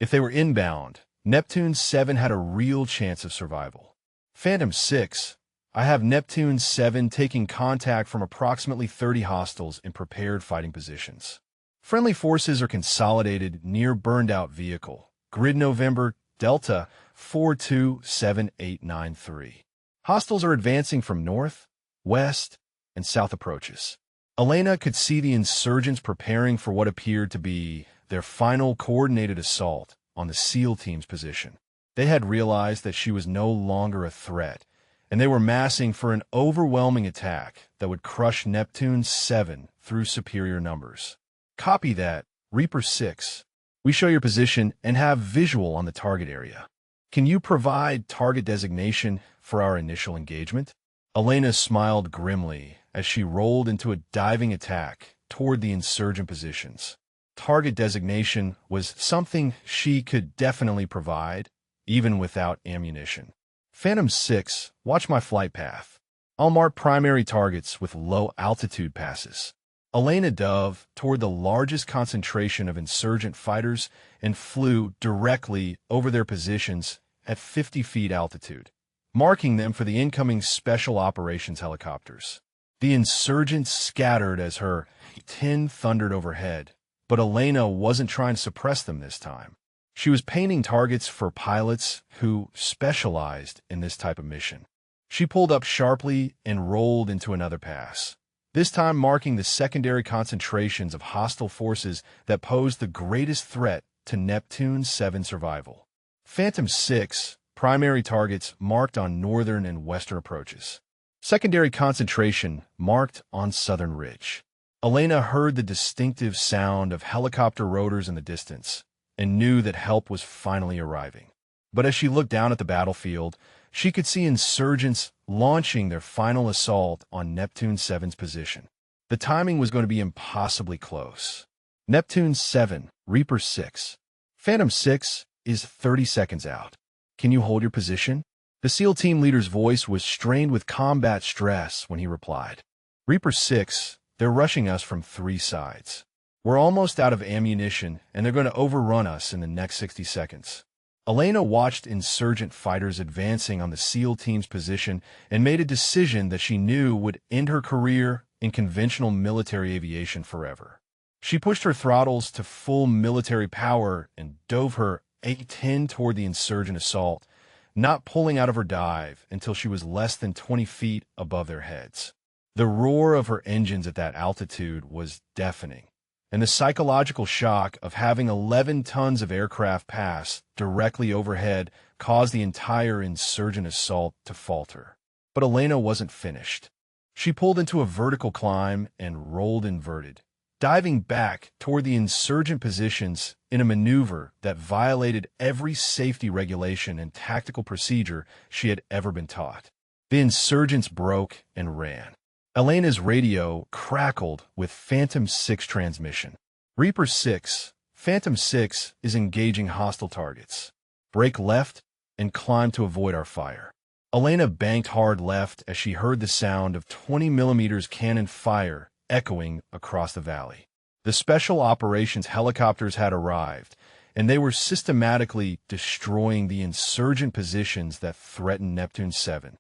If they were inbound, Neptune 7 had a real chance of survival. Phantom 6, I have Neptune 7 taking contact from approximately 30 hostiles in prepared fighting positions. Friendly forces are consolidated near burned-out vehicle. Grid November Delta 427893. Hostiles are advancing from north, west, and south approaches. Elena could see the insurgents preparing for what appeared to be their final coordinated assault on the SEAL team's position. They had realized that she was no longer a threat, and they were massing for an overwhelming attack that would crush Neptune 7 through superior numbers. Copy that, Reaper 6. We show your position and have visual on the target area. Can you provide target designation for our initial engagement? Elena smiled grimly as she rolled into a diving attack toward the insurgent positions. Target designation was something she could definitely provide, even without ammunition. Phantom 6, watch my flight path. I'll mark primary targets with low-altitude passes. Elena dove toward the largest concentration of insurgent fighters and flew directly over their positions at 50 feet altitude, marking them for the incoming Special Operations helicopters. The insurgents scattered as her A-10 thundered overhead, but Elena wasn't trying to suppress them this time. She was painting targets for pilots who specialized in this type of mission. She pulled up sharply and rolled into another pass, this time marking the secondary concentrations of hostile forces that posed the greatest threat to Neptune 7 survival. Phantom 6, primary targets marked on northern and western approaches. Secondary concentration marked on southern ridge. Elena heard the distinctive sound of helicopter rotors in the distance and knew that help was finally arriving. But as she looked down at the battlefield, she could see insurgents launching their final assault on Neptune 7's position. The timing was going to be impossibly close. Neptune 7, Reaper 6. Phantom 6 is 30 seconds out. Can you hold your position? The SEAL team leader's voice was strained with combat stress when he replied. Reaper 6, they're rushing us from 3 sides. We're almost out of ammunition, and they're going to overrun us in the next 60 seconds. Elena watched insurgent fighters advancing on the SEAL team's position and made a decision that she knew would end her career in conventional military aviation forever. She pushed her throttles to full military power and dove her A-10 toward the insurgent assault, not pulling out of her dive until she was less than 20 feet above their heads. The roar of her engines at that altitude was deafening, and the psychological shock of having 11 tons of aircraft pass directly overhead caused the entire insurgent assault to falter. But Elena wasn't finished. She pulled into a vertical climb and rolled inverted, diving back toward the insurgent positions in a maneuver that violated every safety regulation and tactical procedure she had ever been taught. The insurgents broke and ran. Elena's radio crackled with Phantom 6 transmission. Reaper 6, Phantom 6 is engaging hostile targets. Break left and climbed to avoid our fire. Elena banked hard left as she heard the sound of 20mm cannon fire echoing across the valley. The special operations helicopters had arrived, and they were systematically destroying the insurgent positions that threatened Neptune 7.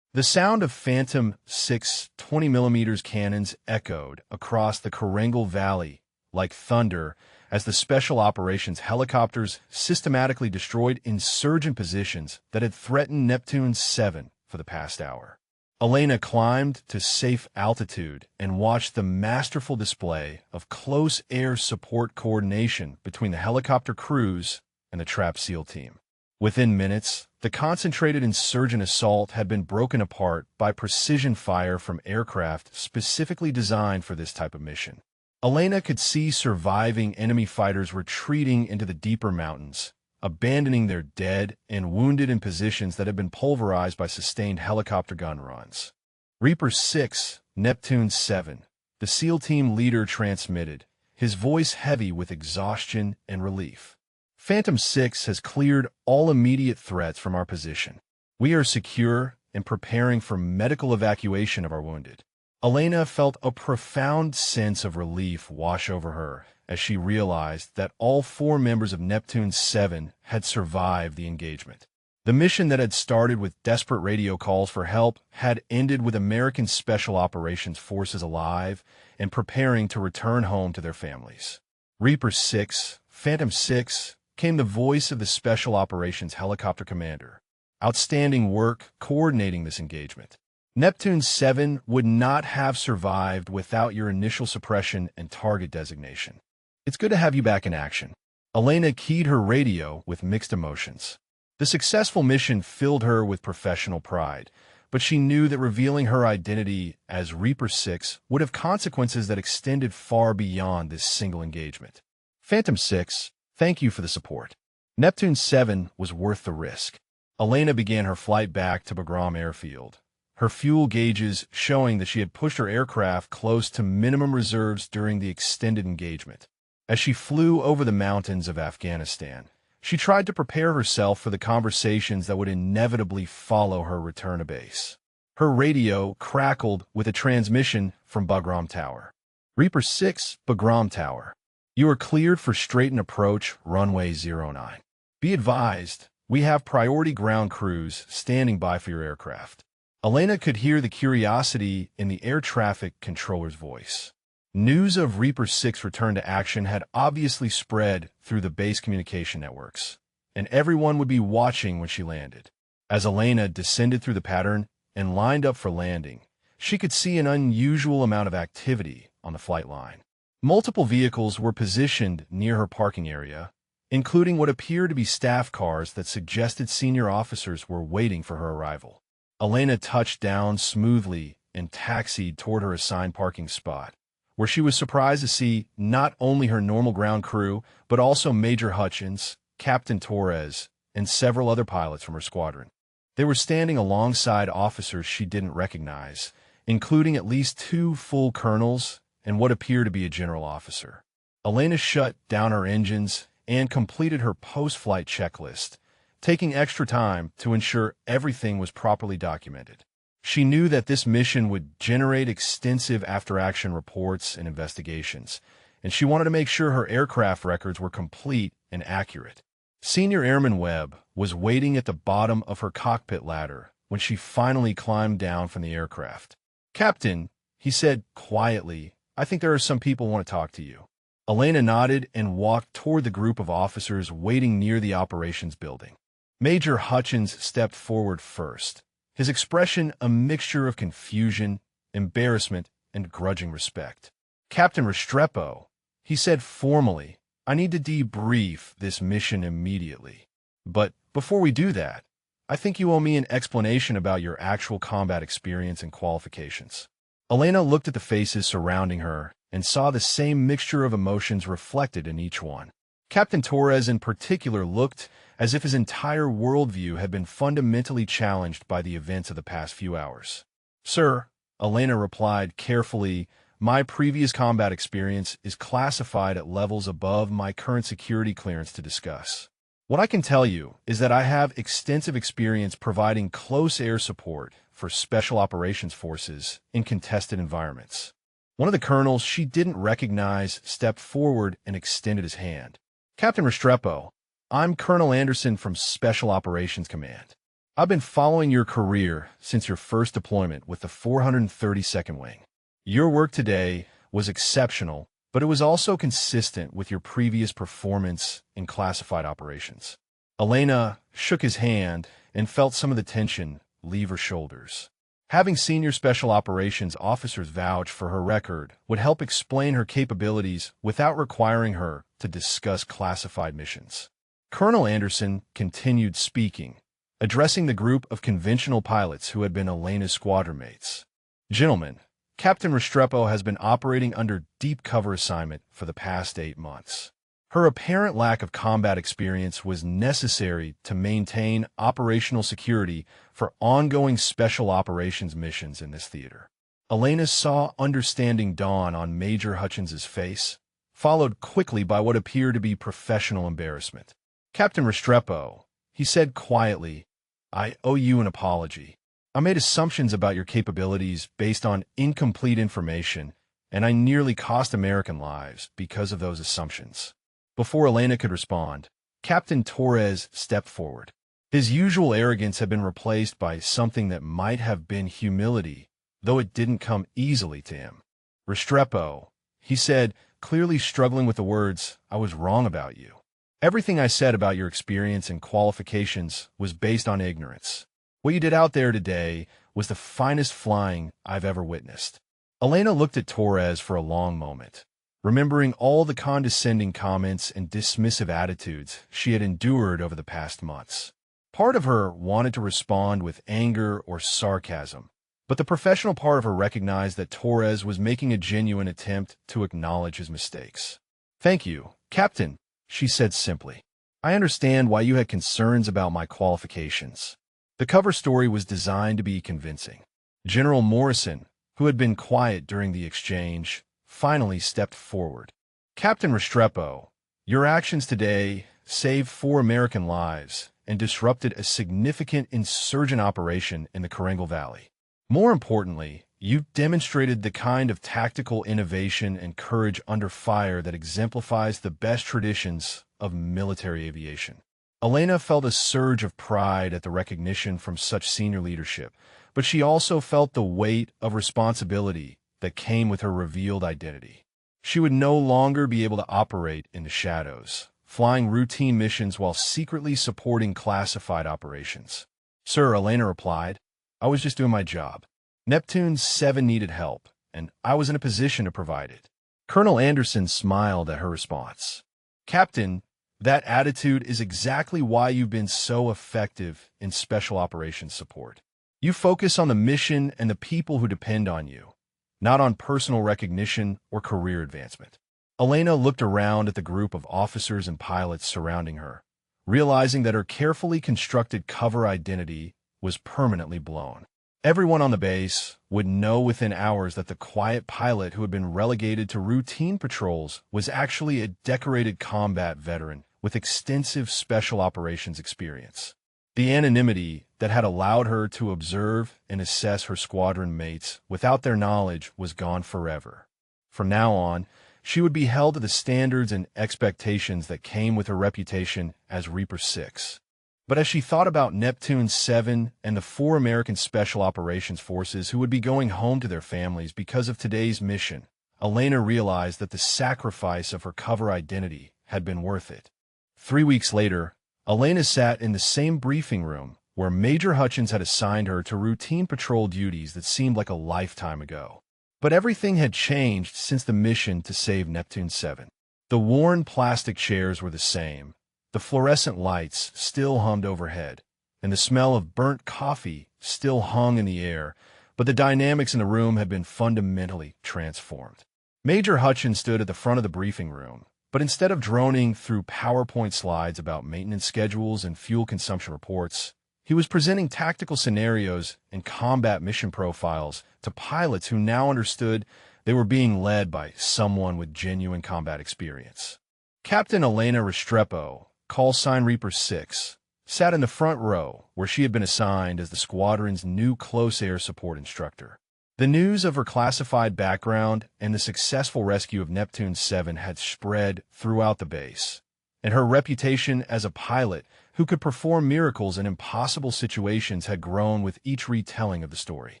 The sound of Phantom 6 20mm cannons echoed across the Karengal Valley like thunder as the special operations helicopters systematically destroyed insurgent positions that had threatened Neptune 7 for the past hour. Elena climbed to safe altitude and watched the masterful display of close air support coordination between the helicopter crews and the trap SEAL team. Within minutes, the concentrated insurgent assault had been broken apart by precision fire from aircraft specifically designed for this type of mission. Elena could see surviving enemy fighters retreating into the deeper mountains, abandoning their dead and wounded in positions that had been pulverized by sustained helicopter gun runs. Reaper 6, Neptune 7, the SEAL team leader transmitted, his voice heavy with exhaustion and relief. Phantom 6 has cleared all immediate threats from our position. We are secure and preparing for medical evacuation of our wounded. Elena felt a profound sense of relief wash over her as she realized that all 4 members of Neptune 7 had survived the engagement. The mission that had started with desperate radio calls for help had ended with American Special Operations Forces alive and preparing to return home to their families. Reaper 6, Phantom 6, came the voice of the Special Operations Helicopter Commander. Outstanding work coordinating this engagement. Neptune 7 would not have survived without your initial suppression and target designation. It's good to have you back in action. Elena keyed her radio with mixed emotions. The successful mission filled her with professional pride, but she knew that revealing her identity as Reaper 6 would have consequences that extended far beyond this single engagement. Phantom 6, thank you for the support. Neptune 7 was worth the risk. Elena began her flight back to Bagram Airfield, her fuel gauges showing that she had pushed her aircraft close to minimum reserves during the extended engagement. As she flew over the mountains of Afghanistan, she tried to prepare herself for the conversations that would inevitably follow her return to base. Her radio crackled with a transmission from Bagram Tower. Reaper 6, Bagram Tower. You are cleared for straighten approach runway 09. Be advised, we have priority ground crews standing by for your aircraft. Elena could hear the curiosity in the air traffic controller's voice. News of Reaper 6 return to action had obviously spread through the base communication networks, and everyone would be watching when she landed. As Elena descended through the pattern and lined up for landing, she could see an unusual amount of activity on the flight line. Multiple vehicles were positioned near her parking area, including what appeared to be staff cars that suggested senior officers were waiting for her arrival. Elena touched down smoothly and taxied toward her assigned parking spot, where she was surprised to see not only her normal ground crew, but also Major Hutchins, Captain Torres, and several other pilots from her squadron. They were standing alongside officers she didn't recognize, including at least 2 full colonels and what appeared to be a general officer. Elena shut down her engines and completed her post-flight checklist, taking extra time to ensure everything was properly documented. She knew that this mission would generate extensive after-action reports and investigations, and she wanted to make sure her aircraft records were complete and accurate. Senior Airman Webb was waiting at the bottom of her cockpit ladder when she finally climbed down from the aircraft. "Captain," he said quietly, "I think there are some people who want to talk to you." Elena nodded and walked toward the group of officers waiting near the operations building. Major Hutchins stepped forward first, his expression a mixture of confusion, embarrassment, and grudging respect. "Captain Restrepo," he said formally, "I need to debrief this mission immediately. But before we do that, I think you owe me an explanation about your actual combat experience and qualifications." Elena looked at the faces surrounding her and saw the same mixture of emotions reflected in each one. Captain Torres in particular looked as if his entire worldview had been fundamentally challenged by the events of the past few hours. "Sir," Elena replied carefully, "my previous combat experience is classified at levels above my current security clearance to discuss." What I can tell you is that I have extensive experience providing close air support for Special Operations Forces in contested environments. One of the colonels she didn't recognize stepped forward and extended his hand. Captain Restrepo, I'm Colonel Anderson from Special Operations Command. I've been following your career since your first deployment with the 432nd Wing. Your work today was exceptional, but it was also consistent with your previous performance in classified operations. Elena shook his hand and felt some of the tension leave her shoulders. Having senior special operations officers vouch for her record would help explain her capabilities without requiring her to discuss classified missions. Colonel Anderson continued speaking, addressing the group of conventional pilots who had been Elena's squadron mates. Gentlemen, Captain Restrepo has been operating under deep cover assignment for the past 8 months. Her apparent lack of combat experience was necessary to maintain operational security for ongoing special operations missions in this theater. Elena saw understanding dawn on Major Hutchins's face, followed quickly by what appeared to be professional embarrassment. Captain Restrepo, he said quietly, I owe you an apology. I made assumptions about your capabilities based on incomplete information, and I nearly cost American lives because of those assumptions. Before Elena could respond, Captain Torres stepped forward. His usual arrogance had been replaced by something that might have been humility, though it didn't come easily to him. Restrepo, he said, clearly struggling with the words, I was wrong about you. Everything I said about your experience and qualifications was based on ignorance. What you did out there today was the finest flying I've ever witnessed. Elena looked at Torres for a long moment, remembering all the condescending comments and dismissive attitudes she had endured over the past months. Part of her wanted to respond with anger or sarcasm, but the professional part of her recognized that Torres was making a genuine attempt to acknowledge his mistakes. Thank you, Captain, she said simply. I understand why you had concerns about my qualifications. The cover story was designed to be convincing. General Morrison, who had been quiet during the exchange, finally stepped forward. Captain Restrepo, your actions today saved 4 American lives and disrupted a significant insurgent operation in the Karengal Valley. More importantly, you demonstrated the kind of tactical innovation and courage under fire that exemplifies the best traditions of military aviation. Elena felt a surge of pride at the recognition from such senior leadership, but she also felt the weight of responsibility that came with her revealed identity. She would no longer be able to operate in the shadows, flying routine missions while secretly supporting classified operations. Sir, Elena replied, I was just doing my job. Neptune 7 needed help, and I was in a position to provide it. Colonel Anderson smiled at her response. Captain, that attitude is exactly why you've been so effective in special operations support. You focus on the mission and the people who depend on you, not on personal recognition or career advancement. Elena looked around at the group of officers and pilots surrounding her, realizing that her carefully constructed cover identity was permanently blown. Everyone on the base would know within hours that the quiet pilot who had been relegated to routine patrols was actually a decorated combat veteran with extensive special operations experience. The anonymity that had allowed her to observe and assess her squadron mates without their knowledge was gone forever. From now on, she would be held to the standards and expectations that came with her reputation as Reaper 6. But as she thought about Neptune 7 and the 4 American Special Operations Forces who would be going home to their families because of today's mission, Elena realized that the sacrifice of her cover identity had been worth it. 3 weeks later, Elena sat in the same briefing room where Major Hutchins had assigned her to routine patrol duties that seemed like a lifetime ago. But everything had changed since the mission to save Neptune 7. The worn plastic chairs were the same. The fluorescent lights still hummed overhead, and the smell of burnt coffee still hung in the air, but the dynamics in the room had been fundamentally transformed. Major Hutchins stood at the front of the briefing room, but instead of droning through PowerPoint slides about maintenance schedules and fuel consumption reports, he was presenting tactical scenarios and combat mission profiles to pilots who now understood they were being led by someone with genuine combat experience. Captain Elena Restrepo, call sign Reaper 6, sat in the front row where she had been assigned as the squadron's new close air support instructor. The news of her classified background and the successful rescue of Neptune 7 had spread throughout the base, and her reputation as a pilot who could perform miracles in impossible situations had grown with each retelling of the story.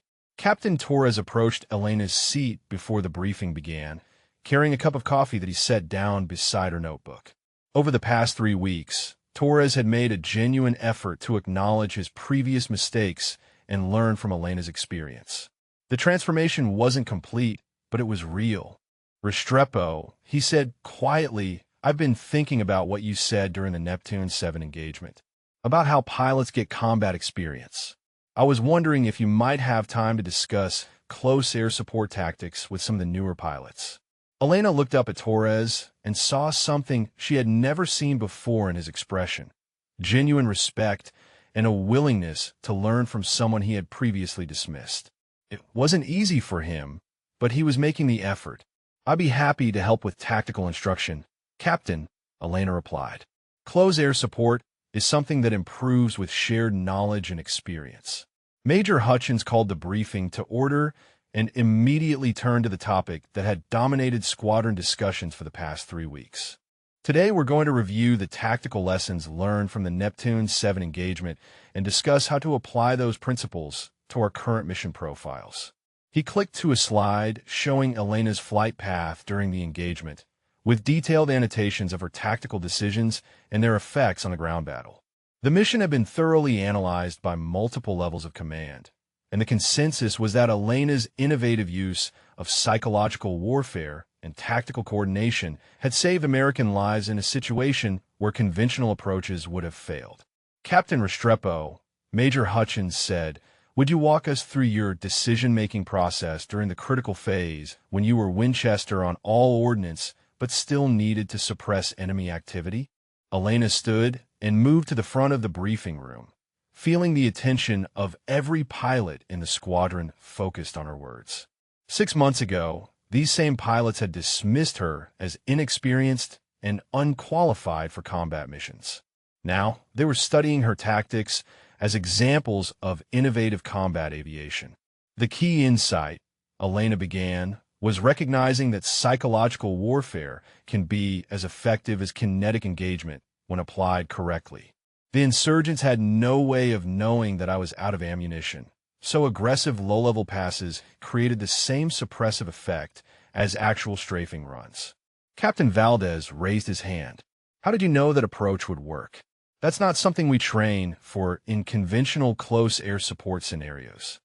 Captain Torres approached Elena's seat before the briefing began, carrying a cup of coffee that he set down beside her notebook. Over the past 3 weeks, Torres had made a genuine effort to acknowledge his previous mistakes and learn from Elena's experience. The transformation wasn't complete, but it was real. "Restrepo," he said quietly, "I've been thinking about what you said during the Neptune 7 engagement, about how pilots get combat experience. I was wondering if you might have time to discuss close air support tactics with some of the newer pilots." Elena looked up at Torres and saw something she had never seen before in his expression: genuine respect and a willingness to learn from someone he had previously dismissed. It wasn't easy for him, but he was making the effort. "I'd be happy to help with tactical instruction, Captain," Elena replied. "Close air support is something that improves with shared knowledge and experience." Major Hutchins called the briefing to order and immediately turned to the topic that had dominated squadron discussions for the past 3 weeks. "Today we're going to review the tactical lessons learned from the Neptune 7 engagement and discuss how to apply those principles to our current mission profiles." He clicked to a slide showing Elena's flight path during the engagement, with detailed annotations of her tactical decisions and their effects on the ground battle. The mission had been thoroughly analyzed by multiple levels of command, and the consensus was that Elena's innovative use of psychological warfare and tactical coordination had saved American lives in a situation where conventional approaches would have failed. "Captain Restrepo," Major Hutchins said, "would you walk us through your decision-making process during the critical phase when you were Winchester on all ordnance but still needed to suppress enemy activity?" Elena stood and moved to the front of the briefing room, feeling the attention of every pilot in the squadron focused on her words. 6 months ago, these same pilots had dismissed her as inexperienced and unqualified for combat missions. Now, they were studying her tactics as examples of innovative combat aviation. "The key insight," Elena began, "was recognizing that psychological warfare can be as effective as kinetic engagement when applied correctly. The insurgents had no way of knowing that I was out of ammunition, so aggressive low-level passes created the same suppressive effect as actual strafing runs." Captain Valdez raised his hand. "How did you know that approach would work? That's not something we train for in conventional close air support scenarios."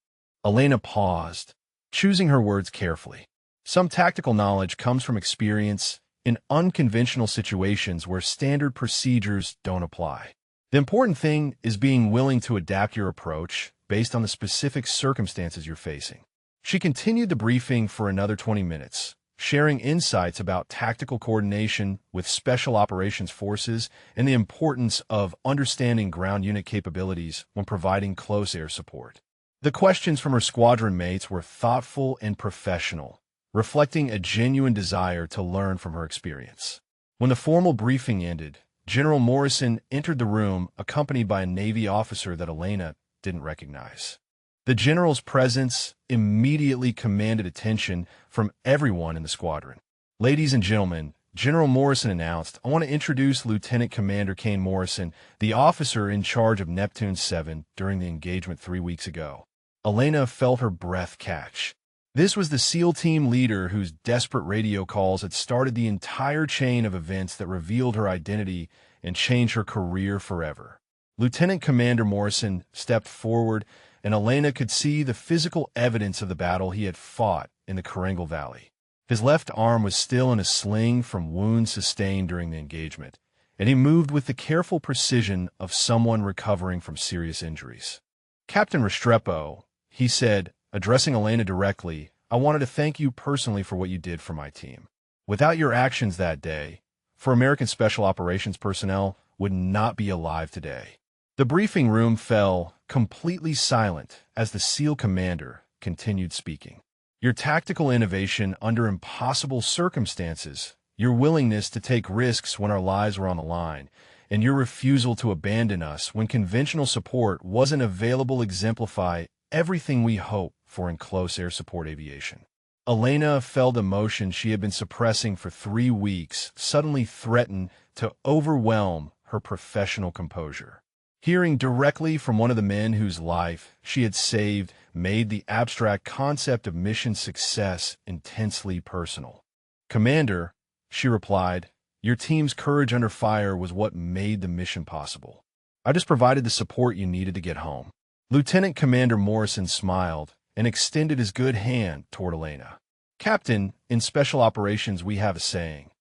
Elena paused, choosing her words carefully. "Some tactical knowledge comes from experience in unconventional situations where standard procedures don't apply. The important thing is being willing to adapt your approach based on the specific circumstances you're facing." She continued the briefing for another 20 minutes, sharing insights about tactical coordination with Special Operations Forces and the importance of understanding ground unit capabilities when providing close air support. The questions from her squadron mates were thoughtful and professional, reflecting a genuine desire to learn from her experience. When the formal briefing ended, General Morrison entered the room accompanied by a Navy officer that Elena didn't recognize. The general's presence immediately commanded attention from everyone in the squadron. "Ladies and gentlemen," General Morrison announced, "I want to introduce Lieutenant Commander Kane Morrison, the officer in charge of Neptune 7 during the engagement 3 weeks ago." Elena felt her breath catch. This was the SEAL team leader whose desperate radio calls had started the entire chain of events that revealed her identity and changed her career forever. Lieutenant Commander Morrison stepped forward, and Elena could see the physical evidence of the battle he had fought in the Karengal Valley. His left arm was still in a sling from wounds sustained during the engagement, and he moved with the careful precision of someone recovering from serious injuries. "Captain Restrepo," he said, addressing Elena directly, "I wanted to thank you personally for what you did for my team. Without your actions that day, American Special Operations personnel would not be alive today." The briefing room fell completely silent as the SEAL commander continued speaking. "Your tactical innovation under impossible circumstances, your willingness to take risks when our lives were on the line, and your refusal to abandon us when conventional support wasn't available exemplify everything we hope for in close air support aviation. Elena felt emotions she had been suppressing for 3 weeks suddenly threatened to overwhelm her professional composure. Hearing directly from one of the men whose life she had saved made the abstract concept of mission success intensely personal. "Commander," she replied, "your team's courage under fire was what made the mission possible. I just provided the support you needed to get home." Lieutenant Commander Morrison smiled and extended his good hand toward Elena. "Captain, in special operations we have a saying.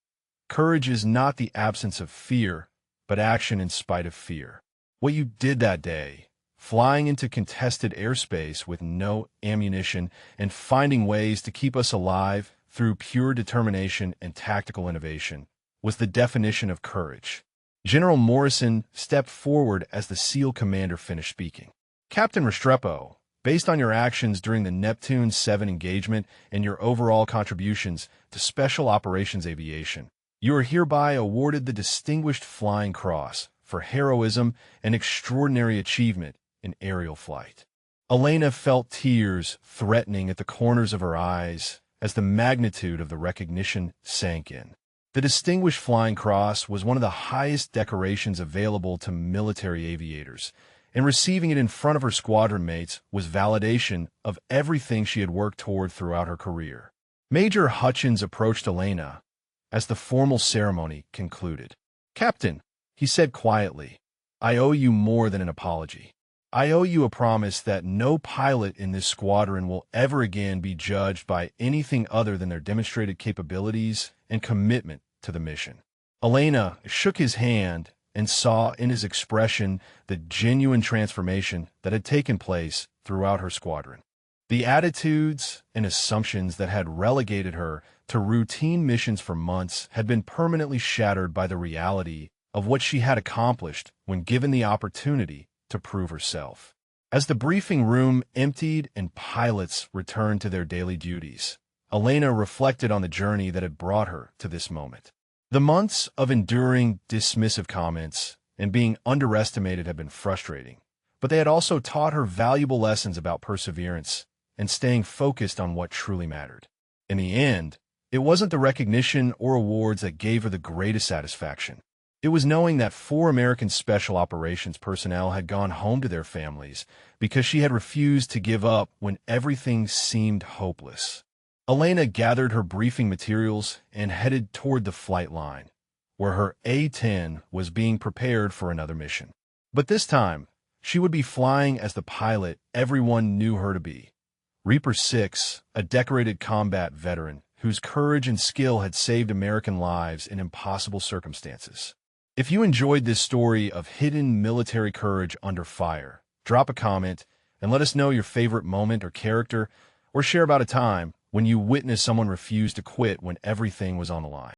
Courage is not the absence of fear, but action in spite of fear. What you did that day, flying into contested airspace with no ammunition and finding ways to keep us alive through pure determination and tactical innovation, was the definition of courage." General Morrison stepped forward as the SEAL commander finished speaking. "Captain Restrepo, based on your actions during the Neptune 7 engagement and your overall contributions to Special Operations Aviation, you are hereby awarded the Distinguished Flying Cross for heroism and extraordinary achievement in aerial flight." Elena felt tears threatening at the corners of her eyes as the magnitude of the recognition sank in. The Distinguished Flying Cross was one of the highest decorations available to military aviators, and receiving it in front of her squadron mates was validation of everything she had worked toward throughout her career. Major Hutchins approached Elena as the formal ceremony concluded. "Captain," he said quietly, "I owe you more than an apology. I owe you a promise that no pilot in this squadron will ever again be judged by anything other than their demonstrated capabilities and commitment to the mission." Elena shook his hand and saw in his expression the genuine transformation that had taken place throughout her squadron. The attitudes and assumptions that had relegated her to routine missions for months had been permanently shattered by the reality of what she had accomplished when given the opportunity to prove herself. As the briefing room emptied and pilots returned to their daily duties, Elena reflected on the journey that had brought her to this moment. The months of enduring dismissive comments and being underestimated had been frustrating, but they had also taught her valuable lessons about perseverance and staying focused on what truly mattered. In the end, it wasn't the recognition or awards that gave her the greatest satisfaction. It was knowing that 4 American Special Operations personnel had gone home to their families because she had refused to give up when everything seemed hopeless. Elena gathered her briefing materials and headed toward the flight line, where her A-10 was being prepared for another mission. But this time, she would be flying as the pilot everyone knew her to be, Reaper 6, a decorated combat veteran whose courage and skill had saved American lives in impossible circumstances. If you enjoyed this story of hidden military courage under fire, drop a comment and let us know your favorite moment or character, or share about a time when you witnessed someone refuse to quit when everything was on the line.